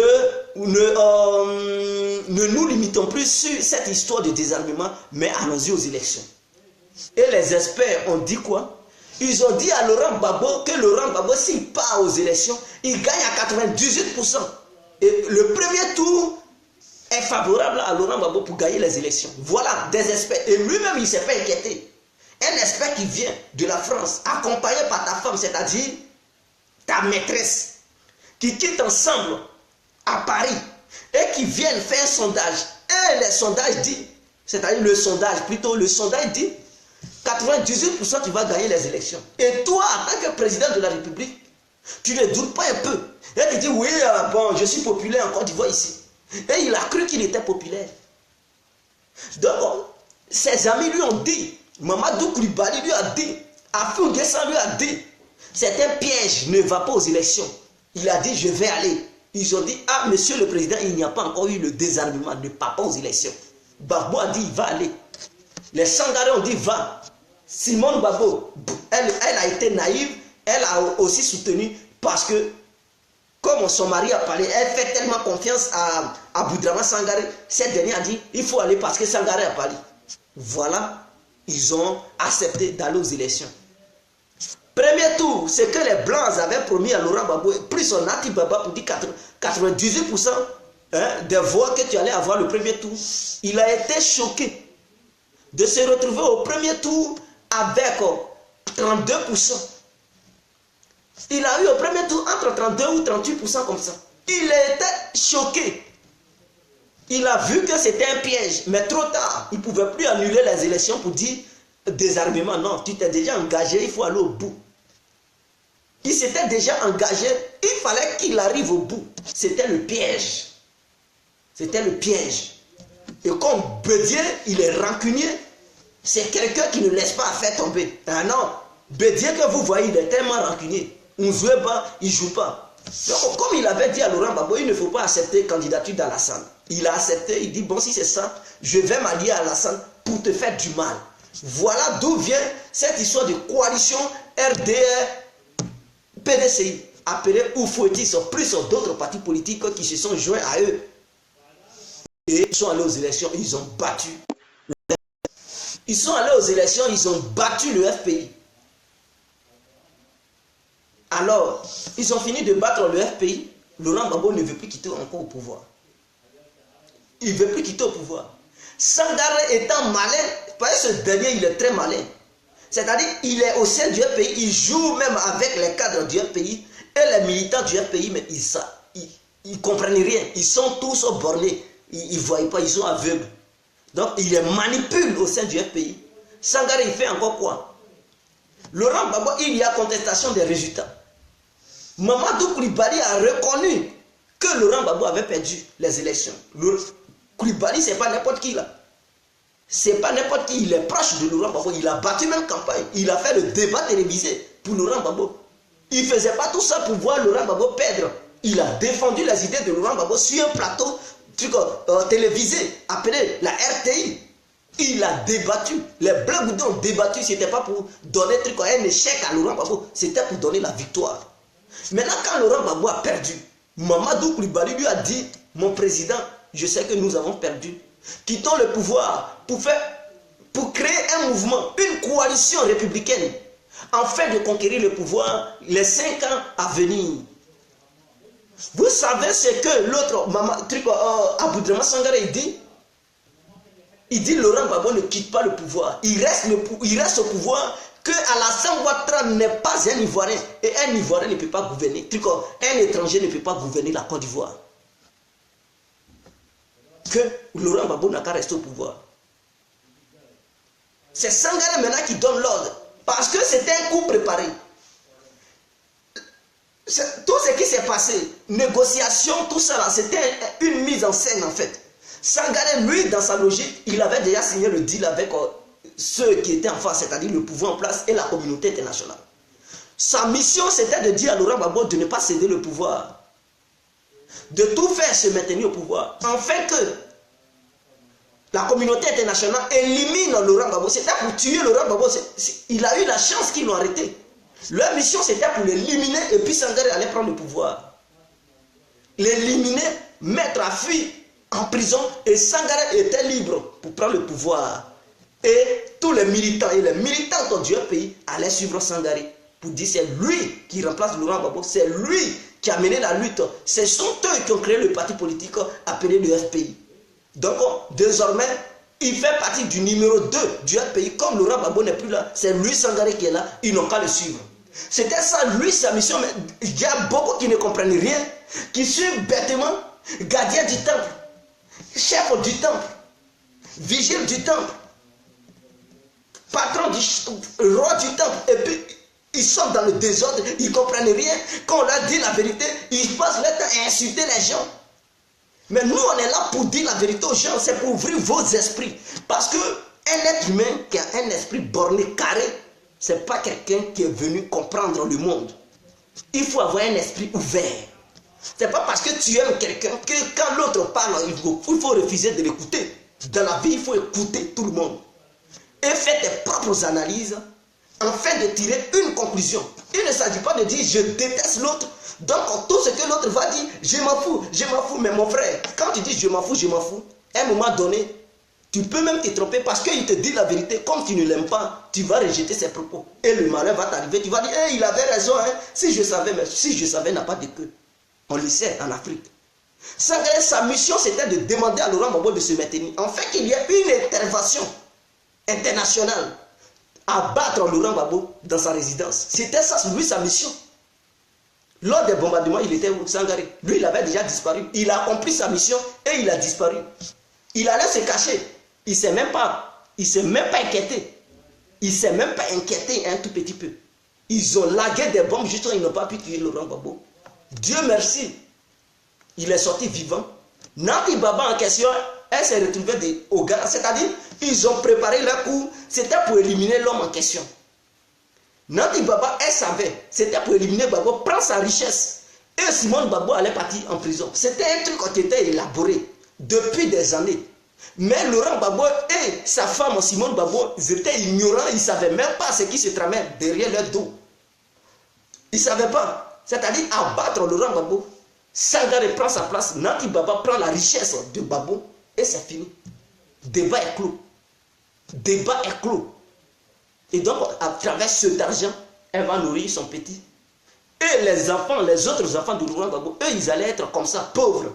Speaker 2: nous limitons plus sur cette histoire de désarmement, mais allons-y aux élections. Et les experts ont dit quoi? Ils ont dit à Laurent Gbagbo que Laurent Gbagbo, s'il part aux élections, il gagne à 98%. Et le premier tour est favorable à Laurent Gbagbo pour gagner les élections. Voilà, des experts. Et lui-même, il ne s'est pas inquiété. Un expert qui vient de la France, accompagné par ta femme, c'est-à-dire ta maîtresse, qui quittent ensemble à Paris et qui viennent faire un sondage. Et le sondage dit, c'est-à-dire le sondage dit 98% tu vas gagner les élections. Et toi, en tant que président de la République, tu ne doutes pas un peu. Et tu dis, oui, bon, je suis populaire en Côte d'Ivoire ici. Et il a cru qu'il était populaire. Donc, ses amis lui ont dit, Mamadou Koulibaly lui a dit, Afou N'Guessan lui a dit, c'est un piège, ne va pas aux élections. Il a dit, je vais aller. Ils ont dit, ah, monsieur le président, il n'y a pas encore eu le désarmement, ne pas aux élections. Gbagbo a dit, il va aller. Les Sangaré ont dit, va. Simone Gbagbo, elle a été naïve, elle a aussi soutenu parce que, comme son mari a parlé, elle fait tellement confiance à Boudrama Sangaré. Cette dernière a dit, il faut aller parce que Sangaré a parlé. Voilà, ils ont accepté d'aller aux élections. Premier tour, c'est que les Blancs avaient promis à Laurent Gbagbo, plus son Nati Baba pour dire 98% des voix que tu allais avoir le premier tour. Il a été choqué de se retrouver au premier tour avec 32%. Il a eu au premier tour entre 32 ou 38% comme ça. Il a été choqué. Il a vu que c'était un piège, mais trop tard. Il ne pouvait plus annuler les élections pour dire désarmement. Non, tu t'es déjà engagé, il faut aller au bout. Il s'était déjà engagé, il fallait qu'il arrive au bout. C'était le piège. C'était le piège. Et comme Bédié, il est rancunier, c'est quelqu'un qui ne laisse pas faire tomber. Ah non, Bédié que vous voyez, il est tellement rancunier. On ne joue pas, il ne joue pas. Donc, comme il avait dit à Laurent Gbagbo, il ne faut pas accepter candidature d'Alassane. Il a accepté, il dit, bon, si c'est ça, je vais m'allier à Alassane pour te faire du mal. Voilà d'où vient cette histoire de coalition RDR, PDCI, appelée Oufouetis, plus d'autres partis politiques qui se sont joints à eux. Et ils sont allés aux élections, ils ont battu. Ils sont allés aux élections, ils ont battu le FPI. Alors, ils ont fini de battre le FPI. Laurent Gbagbo ne veut plus quitter encore au pouvoir. Il ne veut plus quitter au pouvoir. Sangaré étant malin, parce que ce dernier, il est très malin. C'est-à-dire, il est au sein du FPI, il joue même avec les cadres du FPI et les militants du FPI, mais ils ne comprennent rien. Ils sont tous bornés. Ils ne voient pas, ils sont aveugles. Donc, il les manipule au sein du FPI. Sangaré, il fait encore quoi? Laurent Gbagbo, il y a contestation des résultats. Mamadou Koulibaly a reconnu que Laurent Gbagbo avait perdu les élections. Koulibaly, ce n'est pas n'importe qui là. Ce n'est pas n'importe qui. Il est proche de Laurent Gbagbo. Il a battu même campagne. Il a fait le débat télévisé pour Laurent Gbagbo. Il ne faisait pas tout ça pour voir Laurent Gbagbo perdre. Il a défendu les idées de Laurent Gbagbo sur un plateau télévisé appelé la RTI. Il a débattu. Les Blancs ont débattu. Ce n'était pas pour donner un échec à Laurent Gbagbo. C'était pour donner la victoire. Maintenant, quand Laurent Gbagbo a perdu, Mamadou Koulibaly lui a dit, mon président, je sais que nous avons perdu. Quittons le pouvoir pour créer un mouvement, une coalition républicaine, afin de conquérir le pouvoir les 5 ans à venir. Vous savez ce que l'autre, Aboudraman Sangaré, il dit Laurent Gbagbo ne quitte pas le pouvoir. Il reste au pouvoir que Alassane Ouattara n'est pas un Ivoirien. Et un Ivoirien ne peut pas gouverner. Un étranger ne peut pas gouverner la Côte d'Ivoire. Que Laurent Gbagbo n'a qu'à rester au pouvoir. C'est Sangaré maintenant qui donne l'ordre. Parce que c'était un coup préparé. Tout ce qui s'est passé, négociation, tout ça là, c'était une mise en scène en fait. Sangaré, lui, dans sa logique, il avait déjà signé le deal avec ceux qui étaient en face, c'est-à-dire le pouvoir en place et la communauté internationale. Sa mission, c'était de dire à Laurent Gbagbo de ne pas céder le pouvoir. De tout faire se maintenir au pouvoir. Afin que la communauté internationale élimine Laurent Gbagbo. C'était pour tuer Laurent Gbagbo. Il a eu la chance qu'ils l'ont arrêté. Leur mission, c'était pour l'éliminer et puis Sangaré allait prendre le pouvoir. L'éliminer, mettre à fuir en prison et Sangaré était libre pour prendre le pouvoir. Et tous les militants et les militants du pays allaient suivre Sangaré pour dire c'est lui qui remplace Laurent Gbagbo, c'est lui qui a mené la lutte. Ce sont eux qui ont créé le parti politique appelé le FPI. Donc désormais, il fait partie du numéro 2 du FPI. Comme Laurent Gbagbo n'est plus là, c'est lui Sangaré qui est là, ils n'ont qu'à le suivre. C'était ça, lui, sa mission. Mais il y a beaucoup qui ne comprennent rien, qui suivent bêtement gardien du temple, chef du temple, vigile du temple, patron du roi du temple. Et puis, ils sont dans le désordre, ils ne comprennent rien. Quand on leur dit la vérité, ils passent leur temps à insulter les gens. Mais nous, on est là pour dire la vérité aux gens, c'est pour ouvrir vos esprits. Parce qu'un être humain qui a un esprit borné, carré, ce n'est pas quelqu'un qui est venu comprendre le monde. Il faut avoir un esprit ouvert. Ce n'est pas parce que tu aimes quelqu'un que quand l'autre parle, il faut refuser de l'écouter. Dans la vie, il faut écouter tout le monde. Et faire tes propres analyses afin de tirer une conclusion. Il ne s'agit pas de dire je déteste l'autre. Donc tout ce que l'autre va dire, je m'en fous. Mais mon frère, quand tu dis je m'en fous, à un moment donné, Tu peux même te tromper parce qu'il te dit la vérité. Comme tu ne l'aimes pas, tu vas rejeter ses propos. Et le malheur va t'arriver. Tu vas dire, hey, il avait raison. Hein. Si je savais, mais si je savais, n'a pas de queue. On le sait en Afrique. Sa mission, c'était de demander à Laurent Gbagbo de se maintenir. En fait, il y a une intervention internationale à battre Laurent Gbagbo dans sa résidence. C'était ça, lui, sa mission. Lors des bombardements, il était où? Sangaré. Lui, il avait déjà disparu. Il a accompli sa mission et il a disparu. Il allait se cacher. Il ne s'est même pas inquiété. Il ne s'est même pas inquiété un tout petit peu. Ils ont largué des bombes, justement, ils n'ont pas pu tuer Laurent Gbagbo. Dieu merci. Il est sorti vivant. Nati Baba en question, elle s'est retrouvée au Ghana. C'est-à-dire, ils ont préparé leur coup. C'était pour éliminer l'homme en question. Nati Baba, elle savait. C'était pour éliminer Gbagbo, prendre sa richesse. Et Simone Gbagbo allait partir en prison. C'était un truc qui était élaboré depuis des années. Mais Laurent Gbagbo et sa femme Simone Gbagbo, ils étaient ignorants. Ils ne savaient même pas ce qui se tramait derrière leur dos. Ils ne savaient pas. C'est-à-dire abattre Laurent Gbagbo. Sangaré prend sa place, Nati Baba prend la richesse de Gbagbo et c'est fini. Débat est clos. Débat est clos. Et donc, à travers cet argent, elle va nourrir son petit. Et les enfants, les autres enfants de Laurent Gbagbo, eux, ils allaient être comme ça, pauvres.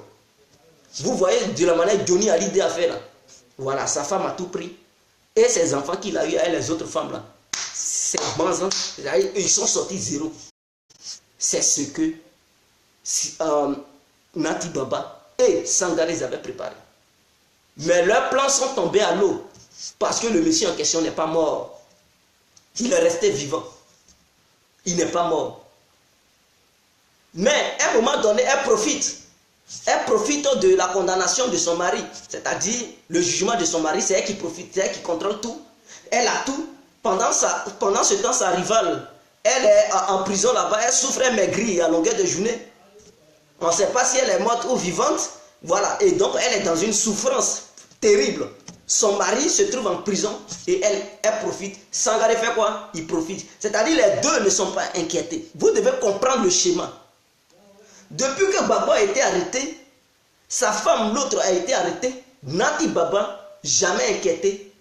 Speaker 2: Vous voyez de la manière Johnny a l'idée à faire là. Voilà, sa femme a tout pris. Et ses enfants qu'il a eu et les autres femmes là. Ces bons enfants, ils sont sortis zéro. C'est ce que Nati Baba et Sangaré avaient préparé. Mais leurs plans sont tombés à l'eau parce que le monsieur en question n'est pas mort. Il est resté vivant. Il n'est pas mort. Mais à un moment donné, elle profite. Elle profite de la condamnation de son mari. C'est-à-dire le jugement de son mari, c'est elle qui profite, c'est elle qui contrôle tout. Elle a tout. Pendant ce temps, sa rivale, elle est en prison là-bas, elle souffre, elle maigrit à longueur de journée. On ne sait pas si elle est morte ou vivante. Voilà. Et donc, elle est dans une souffrance terrible. Son mari se trouve en prison et elle profite. Sangaré fait quoi? Il profite. C'est-à-dire les deux ne sont pas inquiétés. Vous devez comprendre le schéma. Depuis que Gbagbo a été arrêté, sa femme, l'autre, a été arrêtée. Nati Baba, jamais inquiétée.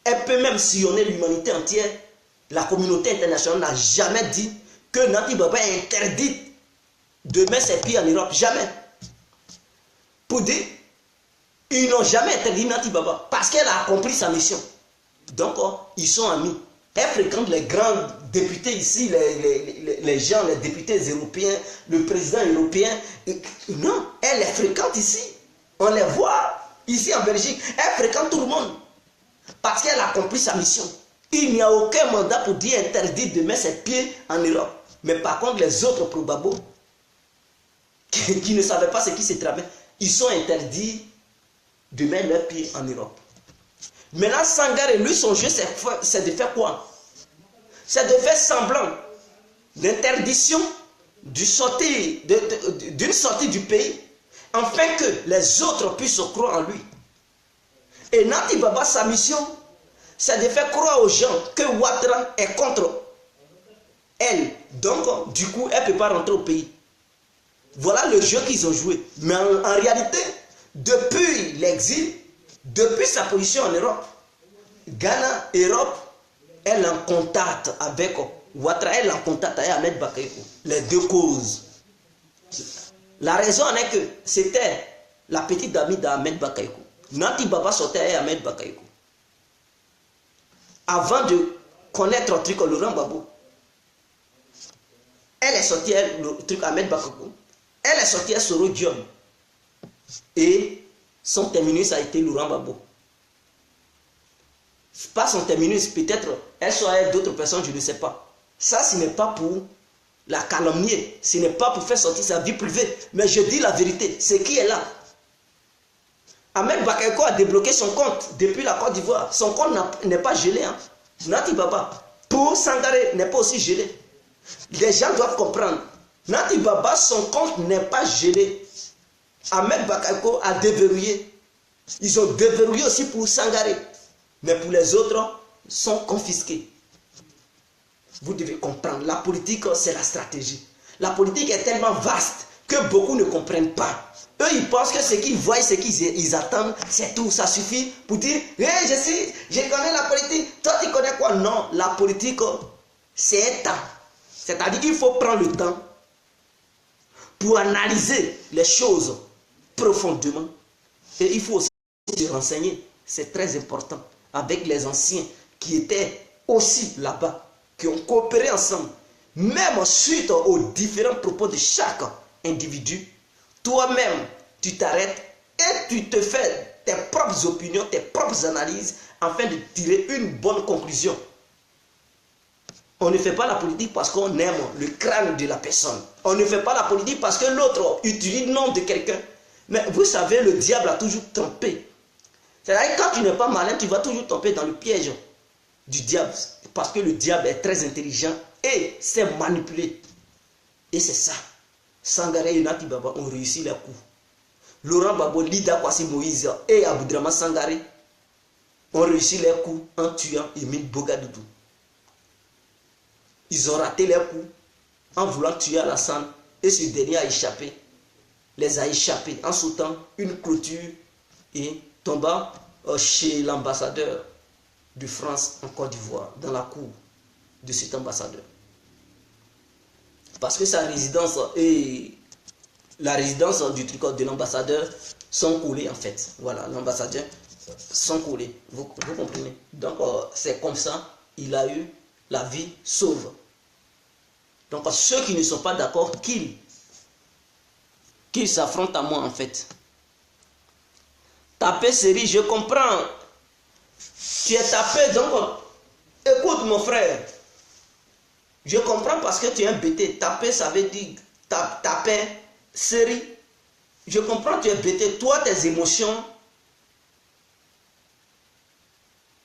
Speaker 2: Elle peut même sillonner l'humanité entière. La communauté internationale n'a jamais dit que Nati Baba est interdite de mettre ses pieds en Europe. Jamais. Pour dire, ils n'ont jamais interdit Nati Baba parce qu'elle a accompli sa mission. Donc, ils sont amis. Elle fréquente les grands députés ici, les gens, les députés européens, le président européen. Non, elle les fréquente ici. On les voit ici en Belgique. Elle fréquente tout le monde parce qu'elle a accompli sa mission. Il n'y a aucun mandat pour dire interdit de mettre ses pieds en Europe. Mais par contre, les autres pour Gbagbo, qui ne savaient pas ce qui se tramait, ils sont interdits de mettre leurs pieds en Europe. Maintenant, Sangaré, lui, son jeu, c'est de faire quoi? C'est de faire semblant d'interdiction d'une sortie du pays, afin que les autres puissent croire en lui. Et Nati Baba, sa mission, c'est de faire croire aux gens que Ouattara est contre elle. Donc, du coup, elle ne peut pas rentrer au pays. Voilà le jeu qu'ils ont joué. Mais en réalité, depuis l'exil, depuis sa position en Europe, Ghana, Europe, elle est en contact avec Ouattara, elle est en contact avec Ahmed Bakayoko. Les deux causes. La raison en est que c'était la petite amie d'Ahmed Bakayoko. Nati Baba sortait avec Ahmed Bakayoko. Avant de connaître le truc Laurent Gbagbo, elle est sortie avec le truc Ahmed Bakayoko. Elle est sortie avec Soro Diom. Et son terminus a été Laurent Gbagbo. Pas son terminus, peut-être elle soit avec d'autres personnes, je ne sais pas. Ça, ce n'est pas pour la calomnier, ce n'est pas pour faire sortir sa vie privée. Mais je dis la vérité, c'est qui est là. Ahmed Bakayoko a débloqué son compte depuis la Côte d'Ivoire. Son compte n'est pas gelé. Hein. Nati Baba, pour Sangaré, n'est pas aussi gelé. Les gens doivent comprendre. Nati Baba, son compte n'est pas gelé. Ahmed Bakayoko a déverrouillé. Ils ont déverrouillé aussi pour Sangaré. Mais pour les autres, sont confisqués. Vous devez comprendre, la politique, c'est la stratégie. La politique est tellement vaste que beaucoup ne comprennent pas. Eux, ils pensent que ce qu'ils voient, ce qu'ils attendent, c'est tout. Ça suffit pour dire, hey, je connais la politique. Toi, tu connais quoi? Non, la politique, c'est un temps. C'est-à-dire qu'il faut prendre le temps pour analyser les choses profondément. Et il faut aussi se renseigner. C'est très important. Avec les anciens qui étaient aussi là-bas, qui ont coopéré ensemble. Même suite aux différents propos de chaque individu, toi-même, tu t'arrêtes et tu te fais tes propres opinions, tes propres analyses, afin de tirer une bonne conclusion. On ne fait pas la politique parce qu'on aime le crâne de la personne. On ne fait pas la politique parce que l'autre utilise le nom de quelqu'un. Mais vous savez, le diable a toujours trompé. C'est-à-dire quand tu n'es pas malin, tu vas toujours tomber dans le piège du diable. Parce que le diable est très intelligent et sait manipuler. Et c'est ça. Sangaré et Nati Baba ont réussi les coups. Laurent Gbagbo, Lida Kwasi Moïse et Aboudraman Sangaré ont réussi les coups en tuant Émile Bogadoudou. Ils ont raté les coups en voulant tuer Alassane et ce dernier a échappé. Les a échappés en sautant une clôture et tombant chez l'ambassadeur de France en Côte d'Ivoire, dans la cour de cet ambassadeur. Parce que sa résidence et la résidence du truc de l'ambassadeur sont collées en fait. Voilà, l'ambassadeur sont collés. Vous comprenez? Donc c'est comme ça, il a eu la vie sauve. Donc ceux qui ne sont pas d'accord, qu'ils s'affrontent à moi en fait. Taper série, je comprends. Tu es tapé, donc écoute mon frère. Je comprends parce que tu es un bêté. Taper, ça veut dire taper, série. Je comprends, tu es bêté. Toi, tes émotions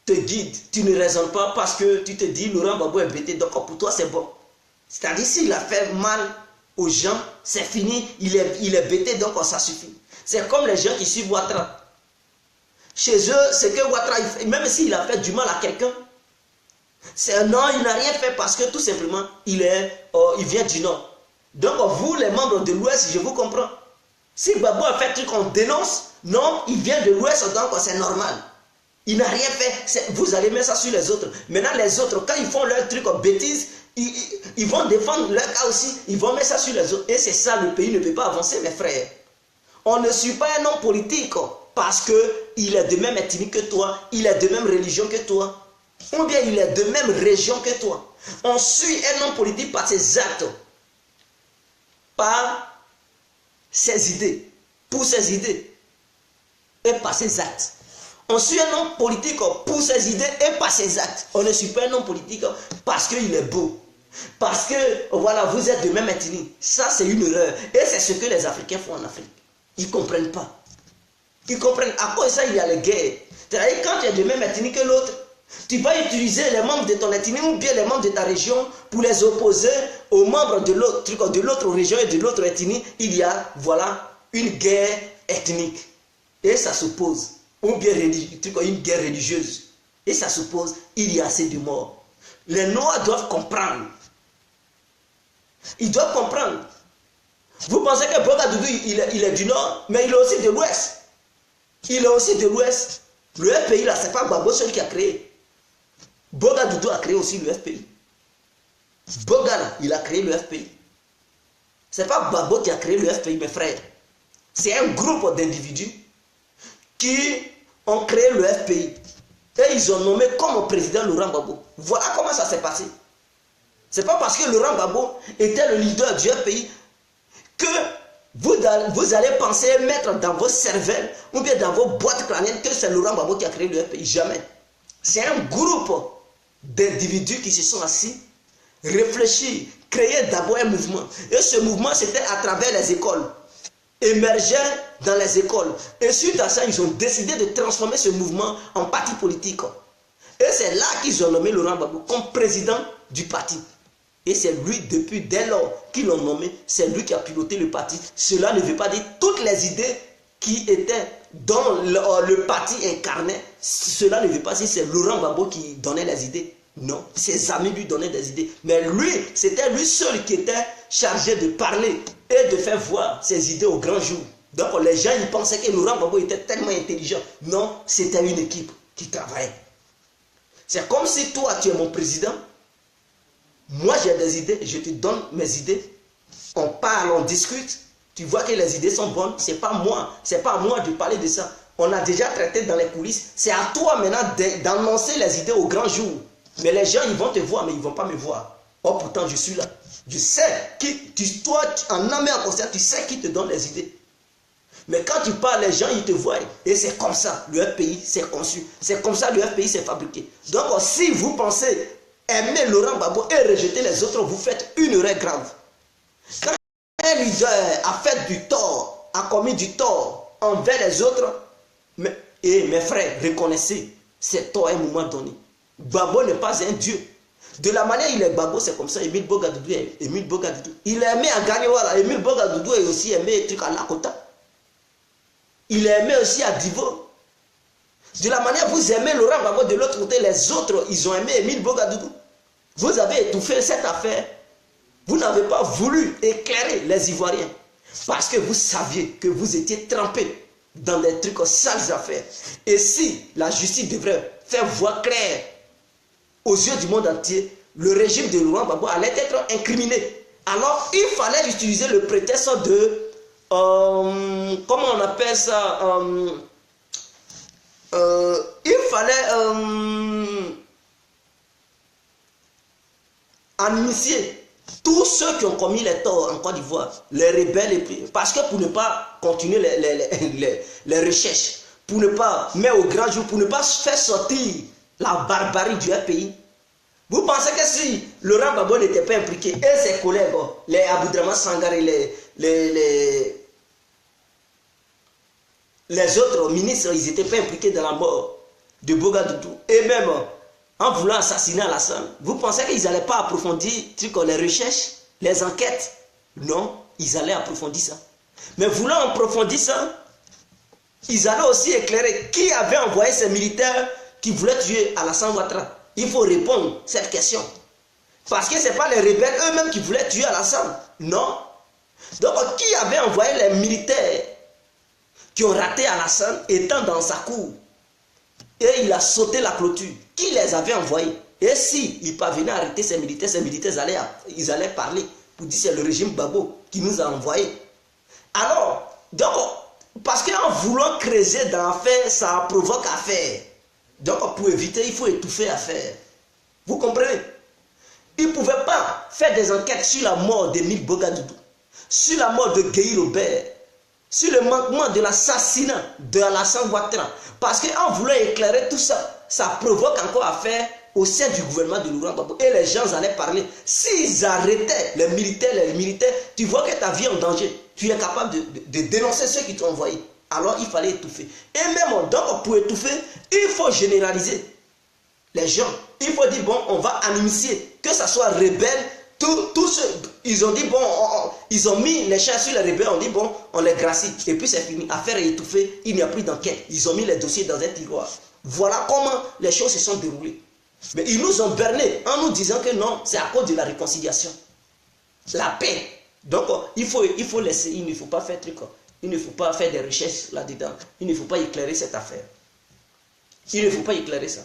Speaker 2: te guident. Tu ne raisonnes pas parce que tu te dis Laurent Gbagbo est bêté. Donc pour toi, c'est bon. C'est-à-dire s'il a fait mal aux gens, c'est fini. Il est bêté, donc ça suffit. C'est comme les gens qui suivent Ouattara. Chez eux, c'est que Ouattara, même s'il a fait du mal à quelqu'un, c'est non, il n'a rien fait parce que tout simplement, il vient du Nord. Donc, vous, les membres de l'Ouest, je vous comprends. Si Gbagbo a fait un truc qu'on dénonce, non, il vient de l'Ouest, donc c'est normal. Il n'a rien fait. Vous allez mettre ça sur les autres. Maintenant, les autres, quand ils font leur truc en bêtise, ils vont défendre leur cas aussi. Ils vont mettre ça sur les autres. Et c'est ça, le pays ne peut pas avancer, mes frères. On ne suit pas un homme politique parce qu'il est de même ethnie que toi, il est de même religion que toi, ou bien il est de même région que toi. On suit un homme politique par ses actes, par ses idées, pour ses idées, et par ses actes. On suit un homme politique pour ses idées et par ses actes. On ne suit pas un homme politique parce qu'il est beau. Parce que, voilà, vous êtes de même ethnie. Ça, c'est une erreur. Et c'est ce que les Africains font en Afrique. Ils ne comprennent pas. Ils comprennent. À cause de ça, il y a les guerres. C'est-à-dire, quand tu es de même ethnie que l'autre, tu vas utiliser les membres de ton ethnie ou bien les membres de ta région pour les opposer aux membres de l'autre région et de l'autre ethnie. Il y a, voilà, une guerre ethnique. Et ça s'oppose. Ou bien une guerre religieuse. Et ça suppose il y a assez de morts. Les Noirs doivent comprendre. Ils doivent comprendre. Vous pensez que Bogadoudou, il est du Nord, mais il est aussi de l'Ouest. Il est aussi de l'Ouest. Le FPI, là, c'est pas Gbagbo seul qui a créé. Bogadoudou a créé aussi le FPI. Boga, il a créé le FPI. C'est pas Gbagbo qui a créé le FPI, mes frères. C'est un groupe d'individus qui ont créé le FPI. Et ils ont nommé comme président Laurent Gbagbo. Voilà comment ça s'est passé. C'est pas parce que Laurent Gbagbo était le leader du FPI que vous allez penser mettre dans vos cervelles ou bien dans vos boîtes crâniennes que c'est Laurent Gbagbo qui a créé le FPI. Jamais. C'est un groupe d'individus qui se sont assis, réfléchis, créé d'abord un mouvement. Et ce mouvement, c'était à travers les écoles. Émergeait dans les écoles. Et suite à ça, ils ont décidé de transformer ce mouvement en parti politique. Et c'est là qu'ils ont nommé Laurent Gbagbo comme président du parti. Et c'est lui, depuis dès lors qu'ils l'ont nommé, c'est lui qui a piloté le parti. Cela ne veut pas dire toutes les idées qui étaient dans le parti incarnait. Cela ne veut pas dire que c'est Laurent Gbagbo qui donnait les idées. Non, ses amis lui donnaient des idées. Mais lui, c'était lui seul qui était chargé de parler et de faire voir ses idées au grand jour. Donc les gens ils pensaient que Laurent Gbagbo était tellement intelligent. Non, c'était une équipe qui travaillait. C'est comme si toi tu es mon président. Moi j'ai des idées, je te donne mes idées. On parle, on discute. Tu vois que les idées sont bonnes. C'est pas moi de parler de ça. On a déjà traité dans les coulisses. C'est à toi maintenant d'annoncer les idées au grand jour. Mais les gens ils vont te voir, mais ils ne vont pas me voir. Oh pourtant je suis là. Je sais qui, toi en âme et en conscience, tu sais qui te donne les idées. Mais quand tu parles, les gens ils te voient. Et c'est comme ça, le FPI s'est conçu. C'est comme ça le FPI s'est fabriqué. Donc si vous pensez aimer Laurent Gbagbo et rejeter les autres, vous faites une erreur grave. Quand un leader a fait du tort, a commis du tort envers les autres, mes frères, reconnaissez, c'est tort à un moment donné. Gbagbo n'est pas un dieu. De la manière il est Gbagbo, c'est comme ça. Émile Bogadoudou est Émile Bogadoudou. Il est aimé à Gagnewa. Émile Bogadoudou est aussi aimé truc à Lakota. Il est aimé aussi à Divo. De la manière vous aimez Laurent Gbagbo, de l'autre côté, les autres, ils ont aimé Émile Bogadoudou. Vous avez étouffé cette affaire. Vous n'avez pas voulu éclairer les Ivoiriens. Parce que vous saviez que vous étiez trempés dans des trucs sales affaires. Et si la justice devrait faire voir clair aux yeux du monde entier, le régime de Laurent Gbagbo allait être incriminé. Alors, il fallait utiliser le prétexte de... comment on appelle ça, il fallait amnistier tous ceux qui ont commis les torts en Côte d'Ivoire, les rebelles, parce que pour ne pas continuer les recherches, pour ne pas mettre au grand jour, pour ne pas faire sortir la barbarie du pays. Vous pensez que si Laurent Gbagbo n'était pas impliqué, et ses collègues, les Aboudraman Sangaré, les autres ministres, ils n'étaient pas impliqués dans la mort de Bogadoudou, et même en voulant assassiner Alassane, vous pensez qu'ils n'allaient pas approfondir les recherches, les enquêtes? Non, ils allaient approfondir ça. Mais voulant approfondir ça, ils allaient aussi éclairer qui avait envoyé ces militaires qui voulaient tuer Alassane Ouattara. Il faut répondre à cette question. Parce que ce n'est pas les rebelles eux-mêmes qui voulaient tuer Alassane. Non. Donc, qui avait envoyé les militaires qui ont raté Alassane étant dans sa cour? Et il a sauté la clôture. Qui les avait envoyés? Et si il parvenait à arrêter ces militaires allaient parler pour dire c'est le régime Gbagbo qui nous a envoyés. Alors, donc, parce qu'en voulant creuser dans l'affaire, ça provoque affaire. Donc, pour éviter, il faut étouffer l'affaire. Vous comprenez? Il ne pouvait pas faire des enquêtes sur la mort d'Émile Bogadoudou, sur la mort de Gueye Robert, sur le manquement de l'assassinat de Alassane Ouattara. Parce qu'en voulant éclairer tout ça, ça provoque encore affaire au sein du gouvernement de Laurent Gbagbo. Et les gens allaient parler. S'ils arrêtaient les militaires, tu vois que ta vie est en danger. Tu es capable de dénoncer ceux qui t'ont envoyé. Alors il fallait étouffer. Et même donc pour étouffer, il faut généraliser les gens. Il faut dire, bon, on va amnistier, que ça soit rebelle, tous ceux, ils ont dit, bon, ils ont mis les chats sur les rebelles, on dit, bon, on les gracie. Et puis c'est fini. Affaire est étouffée, il n'y a plus d'enquête. Ils ont mis les dossiers dans un tiroir. Voilà comment les choses se sont déroulées. Mais ils nous ont bernés en nous disant que non, c'est à cause de la réconciliation. La paix. Donc, il faut laisser, il ne faut pas faire truc. Il ne faut pas faire des recherches là-dedans. Il ne faut pas éclairer cette affaire. Il ne faut pas éclairer ça.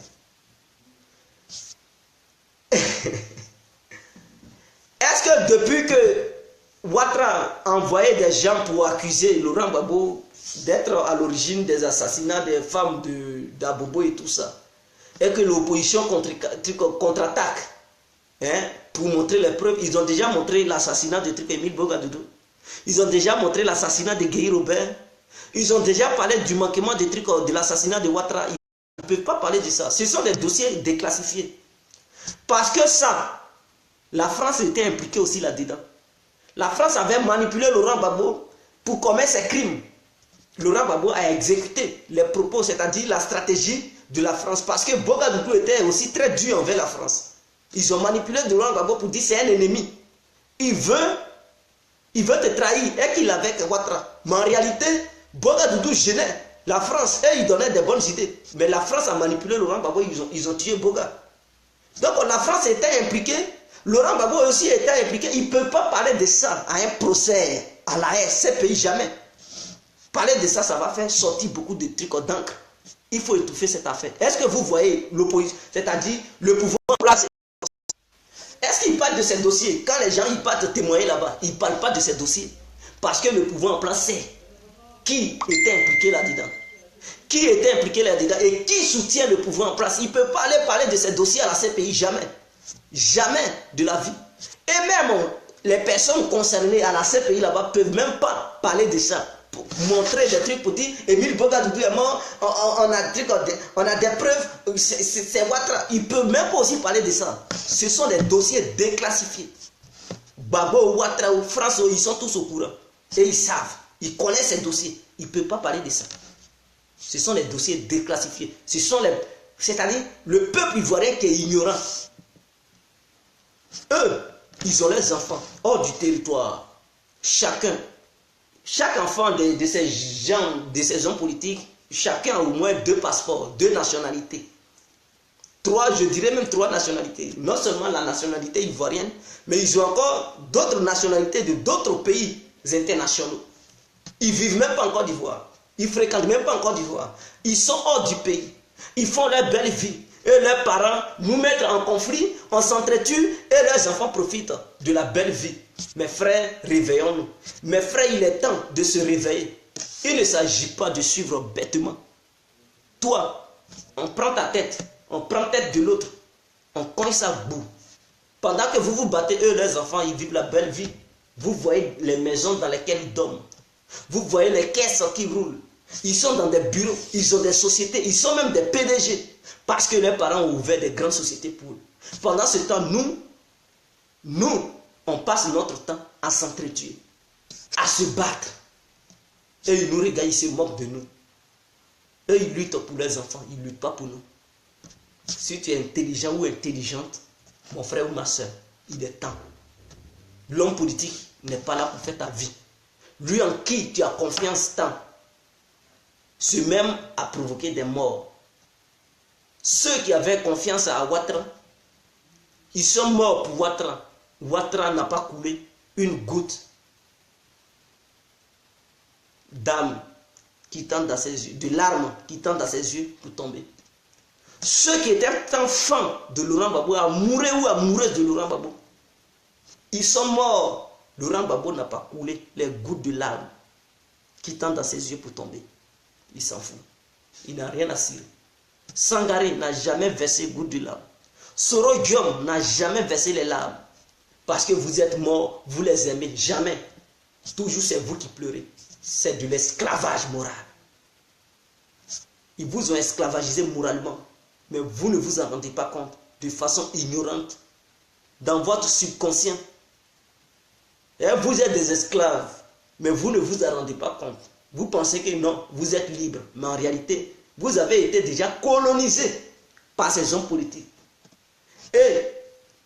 Speaker 2: Est-ce que depuis que Ouattara a envoyé des gens pour accuser Laurent Gbagbo d'être à l'origine des assassinats des femmes d'Abobo et tout ça, et que l'opposition contre-attaque pour montrer les preuves, ils ont déjà montré l'assassinat de Émile Bogadoudou, ils ont déjà montré l'assassinat de Gueye Robert, ils ont déjà parlé du manquement de l'assassinat de Ouattara. Ils ne peuvent pas parler de ça. Ce sont des dossiers déclassifiés. Parce que ça, la France était impliquée aussi là-dedans. La France avait manipulé Laurent Gbagbo pour commettre ses crimes. Laurent Gbagbo a exécuté les propos, c'est-à-dire la stratégie de la France. Parce que Bogadoudou était aussi très dur envers la France. Ils ont manipulé Laurent Gbagbo pour dire c'est un ennemi. Il veut te trahir et qu'il avait avec Ouattara. Mais en réalité, Bogadoudou gênait la France et il donnait des bonnes idées. Mais la France a manipulé Laurent Gbagbo, ils ont tué Boga. Donc la France était impliquée, Laurent Gbagbo aussi était impliqué. Il ne peut pas parler de ça à un procès. à la haine, ces pays, jamais. Parler de ça, ça va faire sortir beaucoup de trucs d'encre. Il faut étouffer cette affaire. Est-ce que vous voyez l'opposition, c'est-à-dire le pouvoir en place? Est-ce qu'ils parlent de ces dossiers? Quand les gens ils partent témoigner là-bas, ils ne parlent pas de ces dossiers. Parce que le pouvoir en place sait qui était impliqué là-dedans. Qui était impliqué là-dedans et qui soutient le pouvoir en place. Il ne peut pas aller parler de ces dossiers à la CPI, jamais. Jamais de la vie. Et même les personnes concernées à la CPI là-bas ne peuvent même pas parler de ça. Pour montrer des trucs pour dire Émile Bogadougou est mort, on a des preuves, c'est Ouattara. Ils ne peuvent même pas aussi parler de ça. Ce sont des dossiers déclassifiés. Babo, Ouattara, François, ils sont tous au courant. Et ils savent, ils connaissent ces dossiers. Ils ne peuvent pas parler de ça. Ce sont les dossiers déclassifiés. C'est-à-dire le peuple ivoirien qui est ignorant. Eux, ils ont leurs enfants hors du territoire. Chaque enfant de ces gens, de ces hommes politiques, chacun a au moins 2 passeports, 2 nationalités. 3, je dirais même 3 nationalités. Non seulement la nationalité ivoirienne, mais ils ont encore d'autres nationalités de d'autres pays internationaux. Ils ne vivent même pas en Côte d'Ivoire. Ils ne fréquentent même pas en Côte d'Ivoire. Ils sont hors du pays. Ils font leur belle vie. Et leurs parents nous mettent en conflit, on s'entretue et leurs enfants profitent de la belle vie. Mes frères, réveillons-nous. Mes frères, il est temps de se réveiller. Il ne s'agit pas de suivre bêtement. Toi, on prend ta tête, on prend la tête de l'autre, on cogne sa boue. Pendant que vous vous battez, eux, leurs enfants, ils vivent la belle vie. Vous voyez les maisons dans lesquelles ils dorment. Vous voyez les caisses qui roulent. Ils sont dans des bureaux, ils ont des sociétés, ils sont même des PDG. Parce que leurs parents ont ouvert des grandes sociétés pour eux. Pendant ce temps, nous, on passe notre temps à s'entretuer, à se battre. Et ils nous regardent, ils se moquent de nous. Eux, ils luttent pour leurs enfants, ils ne luttent pas pour nous. Si tu es intelligent ou intelligente, mon frère ou ma soeur, il est temps. L'homme politique n'est pas là pour faire ta vie. Lui en qui tu as confiance tant, ce même a provoqué des morts. Ceux qui avaient confiance à Ouattara, ils sont morts pour Ouattara. Ouattara n'a pas coulé une goutte d'âme qui tente dans ses yeux, de larmes qui tentent dans ses yeux pour tomber. Ceux qui étaient enfants de Laurent Gbagbo, amoureux ou amoureuses de Laurent Gbagbo, ils sont morts. Laurent Gbagbo n'a pas coulé les gouttes de larmes qui tentent dans ses yeux pour tomber. Il s'en fout. Il n'a rien à cirer. Sangaré n'a jamais versé goutte de larmes. Soro Guillaume n'a jamais versé les larmes. Parce que vous êtes morts, vous les aimez. Jamais. Toujours c'est vous qui pleurez. C'est de l'esclavage moral. Ils vous ont esclavagisé moralement. Mais vous ne vous en rendez pas compte. De façon ignorante. Dans votre subconscient. Et vous êtes des esclaves. Mais vous ne vous en rendez pas compte. Vous pensez que non, vous êtes libre. Mais en réalité, vous avez été déjà colonisé par ces hommes politiques. Et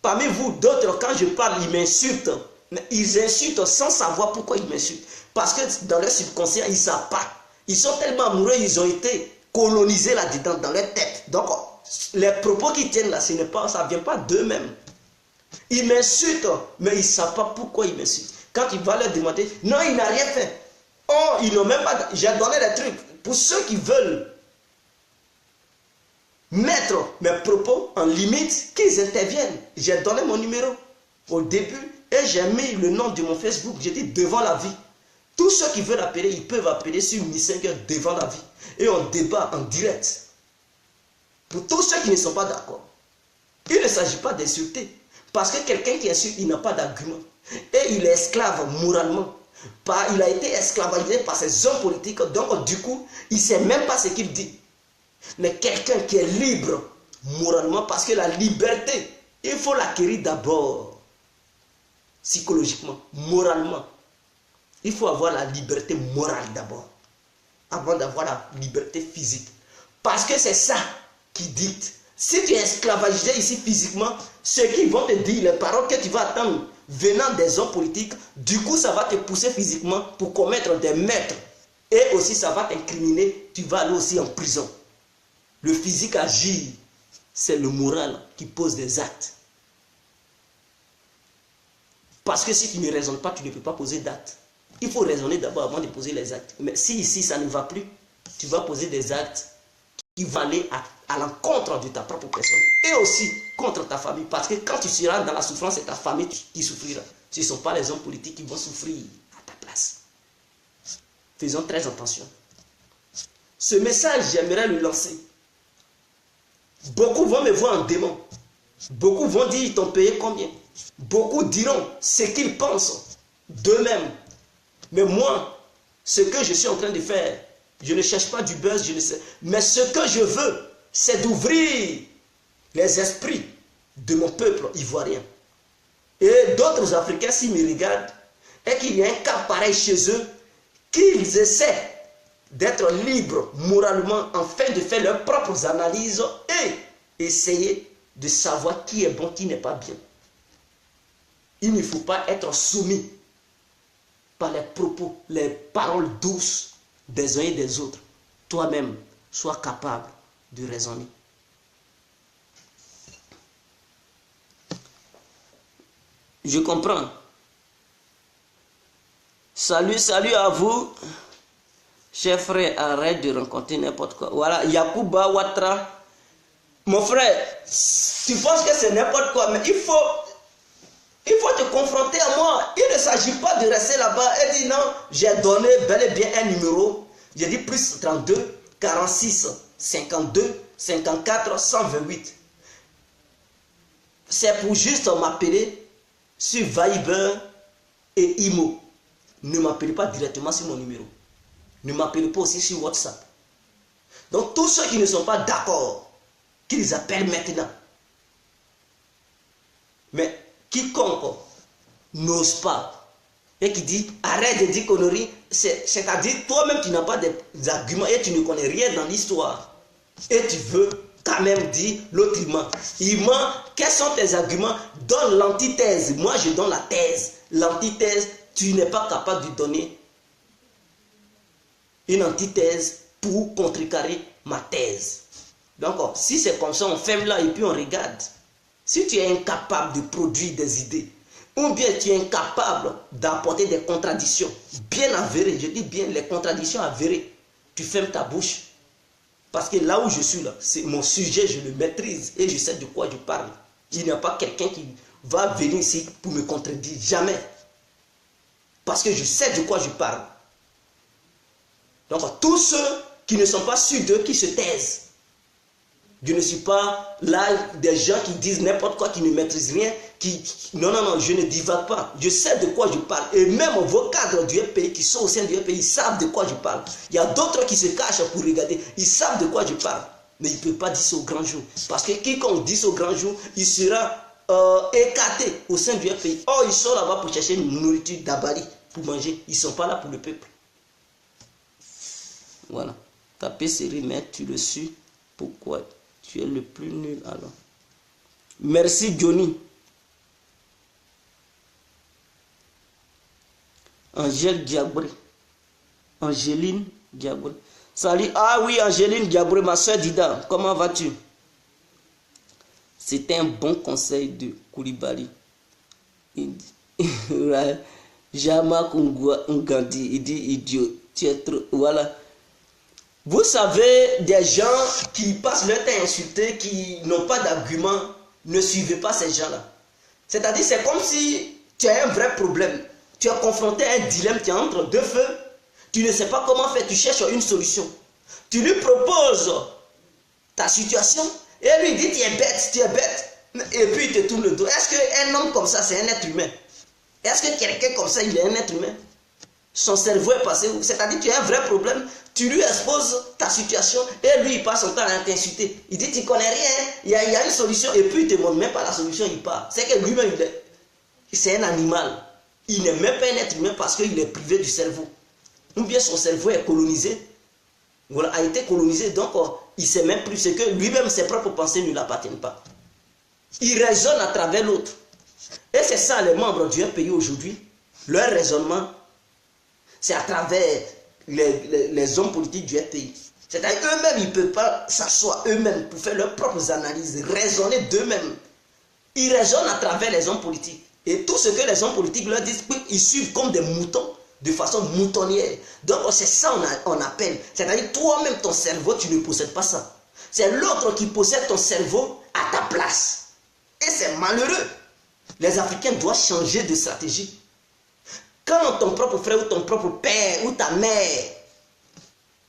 Speaker 2: parmi vous, d'autres, quand je parle, ils m'insultent. Mais ils insultent sans savoir pourquoi ils m'insultent. Parce que dans leur subconscient, ils ne savent pas. Ils sont tellement amoureux, ils ont été colonisés là-dedans, dans leur tête. Donc, les propos qu'ils tiennent là, ça ne vient pas d'eux-mêmes. Ils m'insultent, mais ils ne savent pas pourquoi ils m'insultent. Quand il va leur demander, non, il n'a rien fait. Oh, ils n'ont même pas... J'ai donné des trucs. Pour ceux qui veulent mettre mes propos en limite, qu'ils interviennent. J'ai donné mon numéro au début et j'ai mis le nom de mon Facebook. J'ai dit devant la vie. Tous ceux qui veulent appeler, ils peuvent appeler sur Mi5 devant la vie. Et on débat en direct. Pour tous ceux qui ne sont pas d'accord. Il ne s'agit pas d'insulter. Parce que quelqu'un qui insulte, il n'a pas d'argument. Et il est esclave moralement. Il a été esclavagisé par ces hommes politiques. Donc du coup, il ne sait même pas ce qu'il dit. Mais quelqu'un qui est libre moralement, parce que la liberté, il faut l'acquérir d'abord. Psychologiquement, moralement. Il faut avoir la liberté morale d'abord. Avant d'avoir la liberté physique. Parce que c'est ça qui dicte. Si tu es esclavagisé ici physiquement, ceux qui vont te dire, les paroles que tu vas attendre venant des hommes politiques, du coup ça va te pousser physiquement pour commettre des meurtres. Et aussi ça va t'incriminer, tu vas aller aussi en prison. Le physique agit, c'est le moral qui pose des actes. Parce que si tu ne raisonnes pas, tu ne peux pas poser d'actes. Il faut raisonner d'abord avant de poser les actes. Mais si ici ça ne va plus, tu vas poser des actes qui vont aller à l'encontre de ta propre personne et aussi contre ta famille. Parce que quand tu seras dans la souffrance, c'est ta famille qui souffrira. Ce ne sont pas les hommes politiques qui vont souffrir à ta place. Faisons très attention. Ce message, j'aimerais le lancer. Beaucoup vont me voir en démon. Beaucoup vont dire, ils t'ont payé combien? Beaucoup diront ce qu'ils pensent d'eux-mêmes. Mais moi, ce que je suis en train de faire, je ne cherche pas du buzz, je ne sais. Mais ce que je veux, c'est d'ouvrir les esprits de mon peuple ivoirien. Et d'autres Africains, s'ils me regardent, et qu'il y a un cas pareil chez eux, qu'ils essaient d'être libres moralement afin de faire leurs propres analyses et essayer de savoir qui est bon, qui n'est pas bien. Il ne faut pas être soumis par les propos, les paroles douces des uns et des autres. Toi-même, sois capable de raisonner. Je comprends. Salut, salut à vous. Chers frères, arrête de rencontrer n'importe quoi. Voilà, Yacouba Ouattara. Mon frère, tu penses que c'est n'importe quoi, mais il faut te confronter à moi. Il ne s'agit pas de rester là-bas et dire non, j'ai donné bel et bien un numéro. J'ai dit plus 32, 46, 52, 54, 128. C'est pour juste m'appeler sur Viber et Imo. Ne m'appelez pas directement sur mon numéro. Ne m'appelez pas aussi sur WhatsApp. Donc tous ceux qui ne sont pas d'accord, qu'ils appellent maintenant. Mais quiconque n'ose pas et qui dit arrête de dire conneries, c'est-à-dire toi-même tu n'as pas d'arguments et tu ne connais rien dans l'histoire. Et tu veux quand même dire l'autre il ment. Il ment, quels sont tes arguments? Donne l'antithèse. Moi je donne la thèse. L'antithèse, tu n'es pas capable de donner une antithèse pour contrecarrer ma thèse. Donc, si c'est comme ça, on ferme là et puis on regarde. Si tu es incapable de produire des idées, ou bien tu es incapable d'apporter des contradictions bien avérées, je dis bien les contradictions avérées, tu fermes ta bouche. Parce que là où je suis là, c'est mon sujet, je le maîtrise et je sais de quoi je parle. Il n'y a pas quelqu'un qui va venir ici pour me contredire, jamais. Parce que je sais de quoi je parle. Donc, tous ceux qui ne sont pas sûrs d'eux, qui se taisent. Je ne suis pas là des gens qui disent n'importe quoi, qui ne maîtrisent rien. Non, je ne divague pas. Je sais de quoi je parle. Et même vos cadres du pays qui sont au sein du pays, ils savent de quoi je parle. Il y a d'autres qui se cachent pour regarder. Ils savent de quoi je parle. Mais ils ne peuvent pas dire ça au grand jour. Parce que quiconque dit ça au grand jour, il sera écarté au sein du pays. Oh, ils sont là-bas pour chercher une nourriture d'abali pour manger. Ils ne sont pas là pour le peuple. Voilà. Tapez série, mais tu le suis. Pourquoi tu es le plus nul alors? Merci Johnny. Angèle Diabré. Angéline Diabré. Salut. Ah oui, Angéline Diabré, ma soeur Dida. Comment vas-tu? C'était un bon conseil de Koulibaly. Jama Ngandi, il dit idiot. Tu es trop. Voilà. Vous savez, des gens qui passent leur temps à insulter, qui n'ont pas d'argument, ne suivez pas ces gens-là. C'est-à-dire, c'est comme si tu as un vrai problème. Tu es confronté à un dilemme, tu es entre deux feux, tu ne sais pas comment faire, tu cherches une solution. Tu lui proposes ta situation, et lui dit, tu es bête, et puis il te tourne le dos. Est-ce qu'un homme comme ça, c'est un être humain? Est-ce que quelqu'un comme ça, il est un être humain? Son cerveau est passé où? C'est-à-dire, tu as un vrai problème, tu lui exposes ta situation, et lui, il passe son temps à t'insulter. Il dit, tu ne connais rien, il y a une solution, et puis il ne te montre même pas la solution, il part. C'est que lui-même, c'est un animal. Il n'est même pas un être humain parce qu'il est privé du cerveau. Ou bien son cerveau est colonisé, voilà, a été colonisé, donc il ne sait même plus ce que lui-même, ses propres pensées ne l'appartiennent pas. Il raisonne à travers l'autre. Et c'est ça, les membres du pays aujourd'hui, leur raisonnement, c'est à travers les hommes politiques du pays. C'est-à-dire eux-mêmes, ils ne peuvent pas s'asseoir eux-mêmes pour faire leurs propres analyses, raisonner d'eux-mêmes. Ils raisonnent à travers les hommes politiques. Et tout ce que les hommes politiques leur disent, ils suivent comme des moutons. de façon moutonnière. Donc c'est ça on appelle. C'est-à-dire toi-même ton cerveau, tu ne possèdes pas ça. C'est l'autre qui possède ton cerveau à ta place. Et c'est malheureux. Les Africains doivent changer de stratégie. Quand ton propre frère ou ton propre père ou ta mère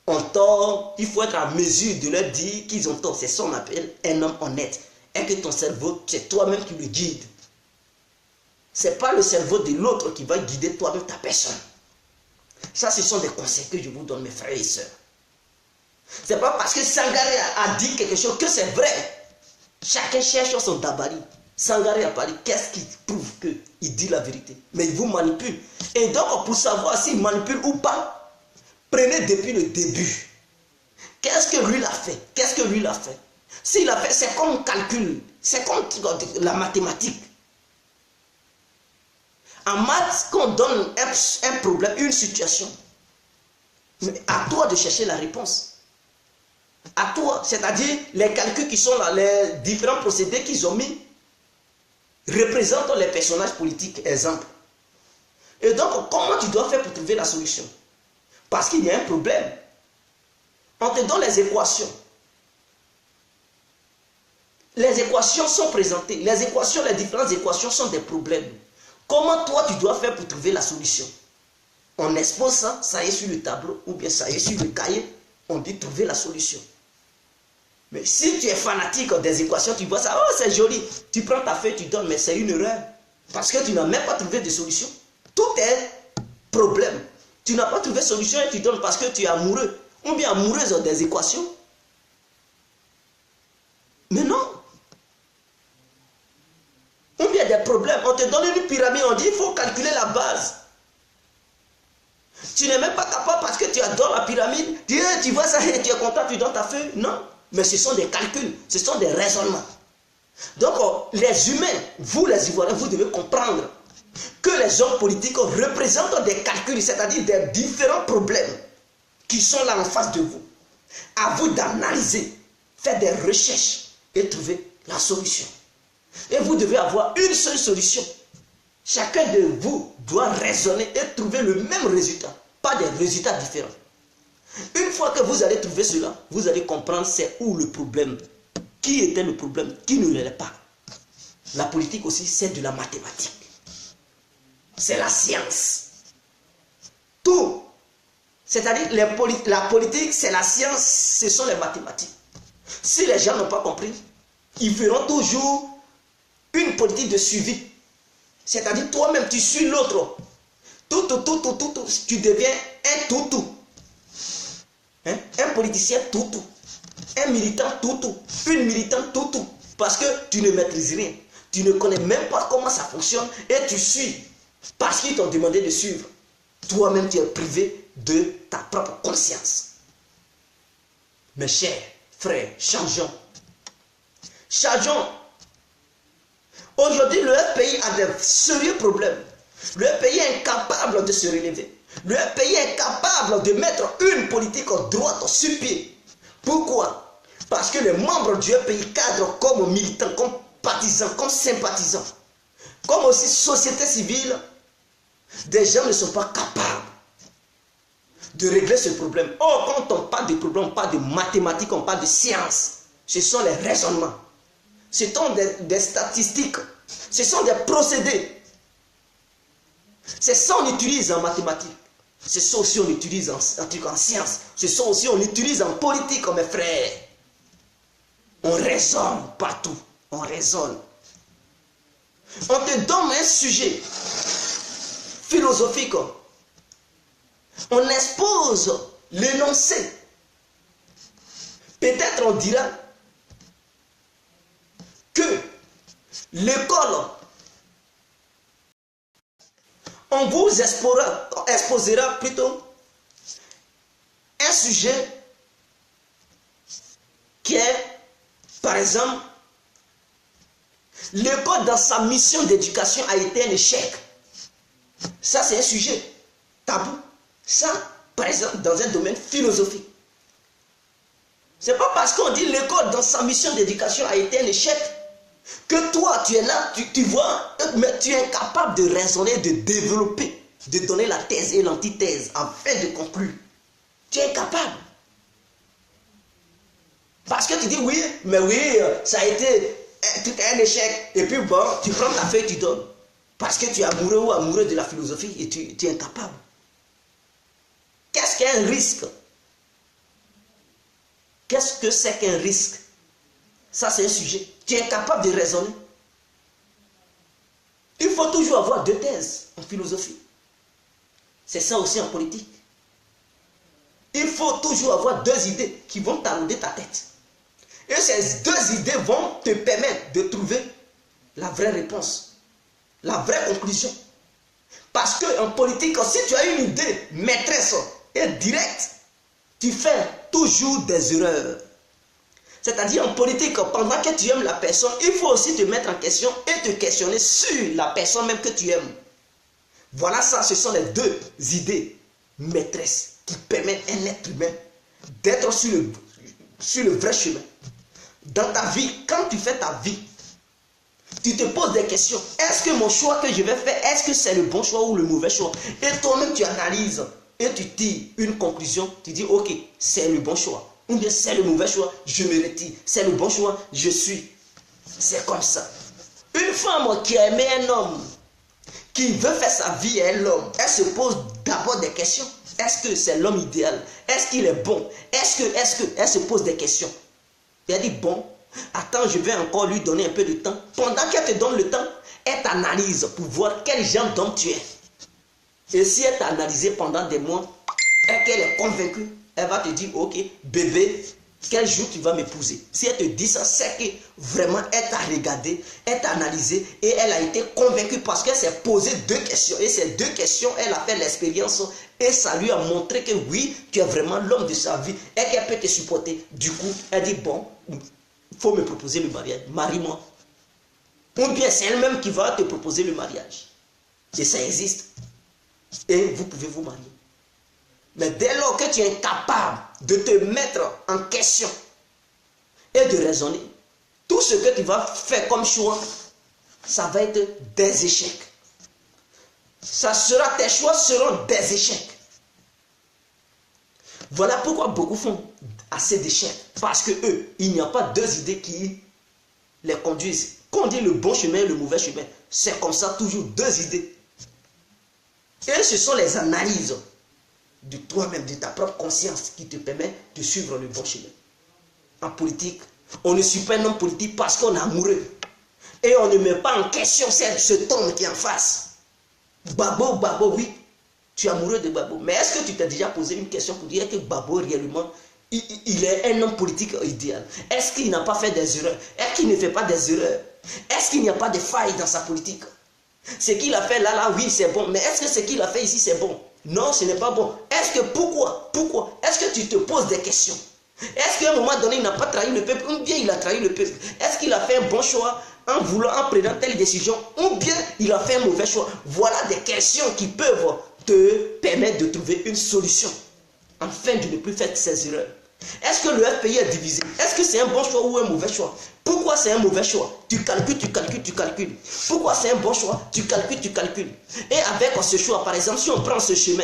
Speaker 2: ont tort, il faut être à mesure de leur dire qu'ils ont tort. C'est ça qu'on appelle un homme honnête. Et que ton cerveau, c'est toi-même qui le guide. Ce n'est pas le cerveau de l'autre qui va guider toi-même ta personne. Ça, ce sont des conseils que je vous donne, mes frères et sœurs. Ce n'est pas parce que Sangaré a dit quelque chose que c'est vrai. Chacun cherche son dabari. Sangaré a parlé, qu'est-ce qui prouve qu'il dit la vérité? Mais il vous manipule. Et donc, pour savoir s'il manipule ou pas, prenez depuis le début. Qu'est-ce que lui l'a fait? Qu'est-ce que lui l'a fait? S'il a fait, c'est comme calcul. C'est comme la mathématique. En maths, quand on donne un problème, une situation, mais à toi de chercher la réponse. À toi, c'est-à-dire les calculs qui sont là, les différents procédés qu'ils ont mis, représentent les personnages politiques, exemple. Et donc, comment tu dois faire pour trouver la solution? Parce qu'il y a un problème. On te donne les équations. Les équations sont présentées. Les équations, les différentes équations sont des problèmes. Comment toi tu dois faire pour trouver la solution? On expose ça, ça est sur le tableau, ou bien ça est sur le cahier, on dit trouver la solution. Mais si tu es fanatique des équations, tu vois ça, oh c'est joli, tu prends ta feuille, tu donnes, mais c'est une erreur. Parce que tu n'as même pas trouvé de solution. Tout est problème. Tu n'as pas trouvé de solution et tu donnes parce que tu es amoureux, ou bien amoureuse des équations. Mais non. Ou bien des problèmes. On te donne une pyramide, on dit il faut calculer la base. Tu n'es même pas capable parce que tu adores la pyramide. Tu vois ça et tu es content, tu donnes ta feuille. Non. Mais ce sont des calculs, ce sont des raisonnements. Donc les humains, vous les Ivoiriens, vous devez comprendre que les hommes politiques représentent des calculs, c'est-à-dire des différents problèmes qui sont là en face de vous. À vous d'analyser, faire des recherches et trouver la solution. Et vous devez avoir une seule solution. Chacun de vous doit raisonner et trouver le même résultat, pas des résultats différents. Une fois que vous allez trouver cela, vous allez comprendre c'est où le problème. Qui était le problème, qui ne l'est pas. La politique aussi, c'est de la mathématique. C'est la science. Tout. C'est-à-dire la politique, c'est la science, ce sont les mathématiques. Si les gens n'ont pas compris, ils feront toujours une politique de suivi. C'est-à-dire toi-même, tu suis l'autre. Tout, tu deviens un tout. Hein? Un politicien tout. Un militant tout. Une militante tout. Parce que tu ne maîtrises rien. Tu ne connais même pas comment ça fonctionne et tu suis. Parce qu'ils t'ont demandé de suivre. Toi-même, tu es privé de ta propre conscience. Mes chers frères, changeons. Changeons. Aujourd'hui, le pays a de sérieux problèmes. Le pays est incapable de se relever. Le pays est incapable de mettre une politique droite sur pied. Pourquoi? Parce que les membres du pays cadrent comme militants, comme partisans, comme sympathisants, comme aussi société civile, des gens ne sont pas capables de régler ce problème. Or, quand on parle de problème, on parle de mathématiques, on parle de sciences. Ce sont les raisonnements. Ce sont des statistiques. Ce sont des procédés. C'est ça qu'on utilise en mathématiques. C'est ça aussi qu'on utilise en sciences. C'est ça aussi qu'on utilise en politique, mes frères. On raisonne partout. On raisonne. On te donne un sujet philosophique. On expose l'énoncé. Peut-être on dira que l'école, on vous exposera plutôt un sujet qui est, par exemple, l'école dans sa mission d'éducation a été un échec. Ça, c'est un sujet tabou. Ça, par exemple, dans un domaine philosophique. Ce n'est pas parce qu'on dit l'école dans sa mission d'éducation a été un échec que toi, tu es là, tu vois, mais tu es incapable de raisonner, de développer de donner la thèse et l'antithèse afin de conclure. Tu es incapable. Parce que tu dis oui, mais oui, ça a été un échec. Et puis bon, tu prends ta feuille, tu donnes. Parce que tu es amoureux ou amoureux de la philosophie et tu es incapable. Qu'est-ce qu'un risque? Qu'est-ce que c'est qu'un risque? Ça, c'est un sujet. Tu es incapable de raisonner. Il faut toujours avoir deux thèses en philosophie. C'est ça aussi en politique. Il faut toujours avoir deux idées qui vont talonner ta tête. Et ces deux idées vont te permettre de trouver la vraie réponse, la vraie conclusion. Parce qu'en politique, si tu as une idée maîtresse et directe, tu fais toujours des erreurs. C'est-à-dire en politique, pendant que tu aimes la personne, il faut aussi te mettre en question et te questionner sur la personne même que tu aimes. Voilà ça, ce sont les deux idées maîtresses qui permettent à un être humain d'être sur le vrai chemin. Dans ta vie, quand tu fais ta vie, tu te poses des questions. Est-ce que mon choix que je vais faire, est-ce que c'est le bon choix ou le mauvais choix? Et toi-même, tu analyses et tu tires une conclusion. Tu dis, ok, c'est le bon choix. Ou bien c'est le mauvais choix, je me retire. C'est le bon choix, je suis. C'est comme ça. Une femme qui a aimé un homme, qui veut faire sa vie à l'homme, elle se pose d'abord des questions. Est-ce que c'est l'homme idéal? Est-ce qu'il est bon? Elle se pose des questions. Et elle dit, bon, attends, je vais encore lui donner un peu de temps. Pendant qu'elle te donne le temps, elle t'analyse pour voir quel genre d'homme tu es. Et si elle t'a analysé pendant des mois, et qu'elle est convaincue, elle va te dire, ok, bébé, quel jour tu vas m'épouser? Si elle te dit ça, c'est que vraiment elle t'a regardé, elle t'a analysé et elle a été convaincue parce qu'elle s'est posé deux questions. Et ces deux questions, elle a fait l'expérience et ça lui a montré que oui, tu es vraiment l'homme de sa vie et qu'elle peut te supporter. Du coup, elle dit, bon, il faut me proposer le mariage, marie-moi. Ou bien c'est elle-même qui va te proposer le mariage. Et ça existe. Et vous pouvez vous marier. Mais dès lors que tu es incapable de te mettre en question et de raisonner, tout ce que tu vas faire comme choix, ça va être des échecs. Tes choix seront des échecs. Voilà pourquoi beaucoup font assez d'échecs. Parce que eux, il n'y a pas deux idées qui les conduisent. Quand on dit le bon chemin et le mauvais chemin, c'est comme ça toujours deux idées. Et ce sont les analyses de toi-même, de ta propre conscience qui te permet de suivre le bon chemin. En politique, on ne suit pas un homme politique parce qu'on est amoureux. Et on ne met pas en question cet homme qui est en face. Babo, oui, tu es amoureux de Babo. Mais est-ce que tu t'es déjà posé une question pour dire que Babo, réellement, il est un homme politique idéal? Est-ce qu'il n'a pas fait des erreurs? Est-ce qu'il ne fait pas des erreurs? Est-ce qu'il n'y a pas de failles dans sa politique? Ce qu'il a fait là, oui, c'est bon. Mais est-ce que ce qu'il a fait ici, c'est bon? Non, ce n'est pas bon. Est-ce que pourquoi? Est-ce que tu te poses des questions? Est-ce qu'à un moment donné, il n'a pas trahi le peuple ou bien il a trahi le peuple? Est-ce qu'il a fait un bon choix en prenant telle décision ou bien il a fait un mauvais choix? Voilà des questions qui peuvent te permettre de trouver une solution afin de ne plus faire ces erreurs. Est-ce que le FPI est divisé? Est-ce que c'est un bon choix ou un mauvais choix? Pourquoi c'est un mauvais choix? Tu calcules. Pourquoi c'est un bon choix? Tu calcules. Et avec ce choix, par exemple, si on prend ce chemin,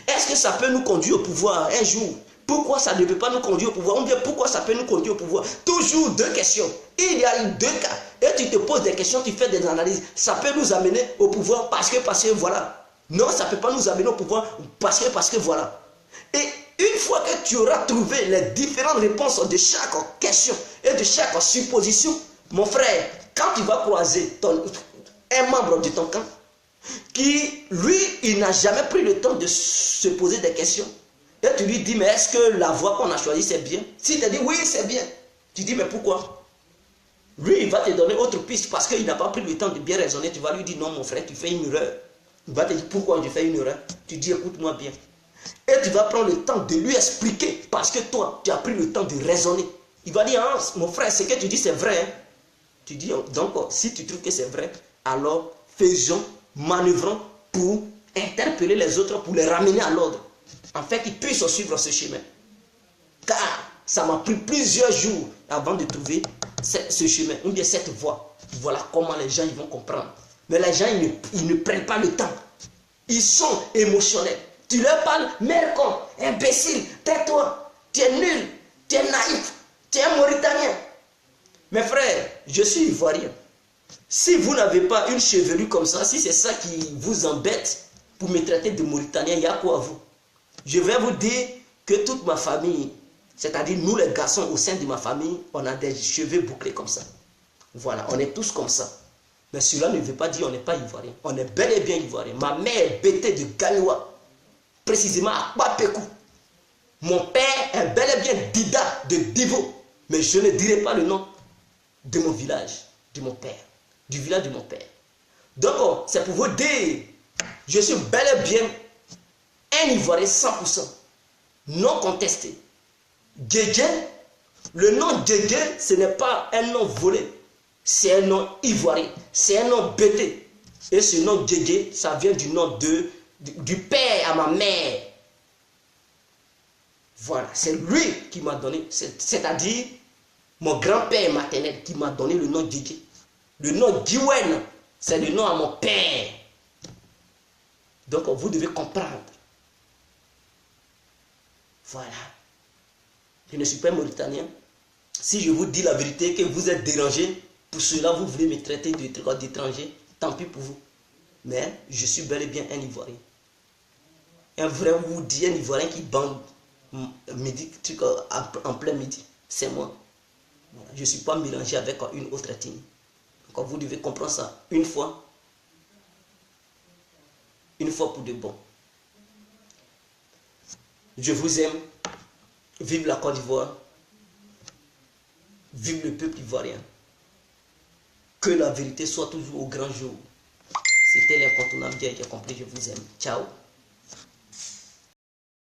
Speaker 2: est-ce que ça peut nous conduire au pouvoir un jour? Pourquoi ça ne peut pas nous conduire au pouvoir? Ou bien pourquoi ça peut nous conduire au pouvoir? Toujours deux questions. Il y a deux cas. Et tu te poses des questions, tu fais des analyses. Ça peut nous amener au pouvoir parce que voilà. Non, ça ne peut pas nous amener au pouvoir parce que voilà. Et une fois que tu auras trouvé les différentes réponses de chaque question et de chaque supposition, mon frère, quand tu vas croiser un membre de ton camp qui, lui, il n'a jamais pris le temps de se poser des questions, et tu lui dis, mais est-ce que la voie qu'on a choisie, c'est bien? S'il te dit, oui, c'est bien, tu dis, mais pourquoi? Lui, il va te donner autre piste parce qu'il n'a pas pris le temps de bien raisonner. Tu vas lui dire, non, mon frère, tu fais une erreur. Il va te dire, pourquoi je fais une erreur? Tu dis, écoute-moi bien. Et tu vas prendre le temps de lui expliquer parce que toi, tu as pris le temps de raisonner. Il va dire, ah, mon frère, ce que tu dis, c'est vrai. Hein? Tu dis, donc, si tu trouves que c'est vrai, alors manœuvrons pour interpeller les autres, pour les ramener à l'ordre, afin qu'ils puissent suivre ce chemin. Car ça m'a pris plusieurs jours avant de trouver ce chemin, ou bien cette voie. Voilà comment les gens ils vont comprendre. Mais les gens, ils ne prennent pas le temps Ils sont émotionnels. Tu leur parles, mère con, imbécile, tais-toi, tu es nul, tu es naïf, tu es un Mauritanien. Mes frères, je suis ivoirien. Si vous n'avez pas une chevelure comme ça, si c'est ça qui vous embête pour me traiter de Mauritanien, il y a quoi à vous? Je vais vous dire que toute ma famille, c'est-à-dire nous les garçons au sein de ma famille, on a des cheveux bouclés comme ça. Voilà, on est tous comme ça. Mais cela ne veut pas dire qu'on n'est pas ivoirien. On est bel et bien ivoirien. Ma mère est bêtée de Galois, précisément à Papekou. Mon père est bel et bien Dida de Divo. Mais je ne dirai pas le nom de mon village, de mon père, du village de mon père. Donc, c'est pour vous dire, je suis bel et bien un ivoirien 100%, non contesté. Djedje, le nom Djedje, ce n'est pas un nom volé. C'est un nom ivoirien, c'est un nom bêté. Et ce nom Djedje, ça vient du nom du père à ma mère. Voilà, c'est lui qui m'a donné, c'est-à-dire mon grand-père maternel qui m'a donné le nom Djedje. Le nom Diwen, c'est le nom à mon père. Donc vous devez comprendre. Voilà. Je ne suis pas mauritanien. Si je vous dis la vérité, que vous êtes dérangé, pour cela vous voulez me traiter d'étranger, tant pis pour vous. Mais je suis bel et bien un Ivoirien. Un vrai Woody, un Ivoirien qui bande midi, en plein midi. C'est moi. Voilà. Je ne suis pas mélangé avec une autre ethnie. Donc vous devez comprendre ça une fois pour de bon. Je vous aime. Vive la Côte d'Ivoire. Vive le peuple ivoirien. Que la vérité soit toujours au grand jour. C'était l'incontournable, j'ai compris, je vous aime. Ciao.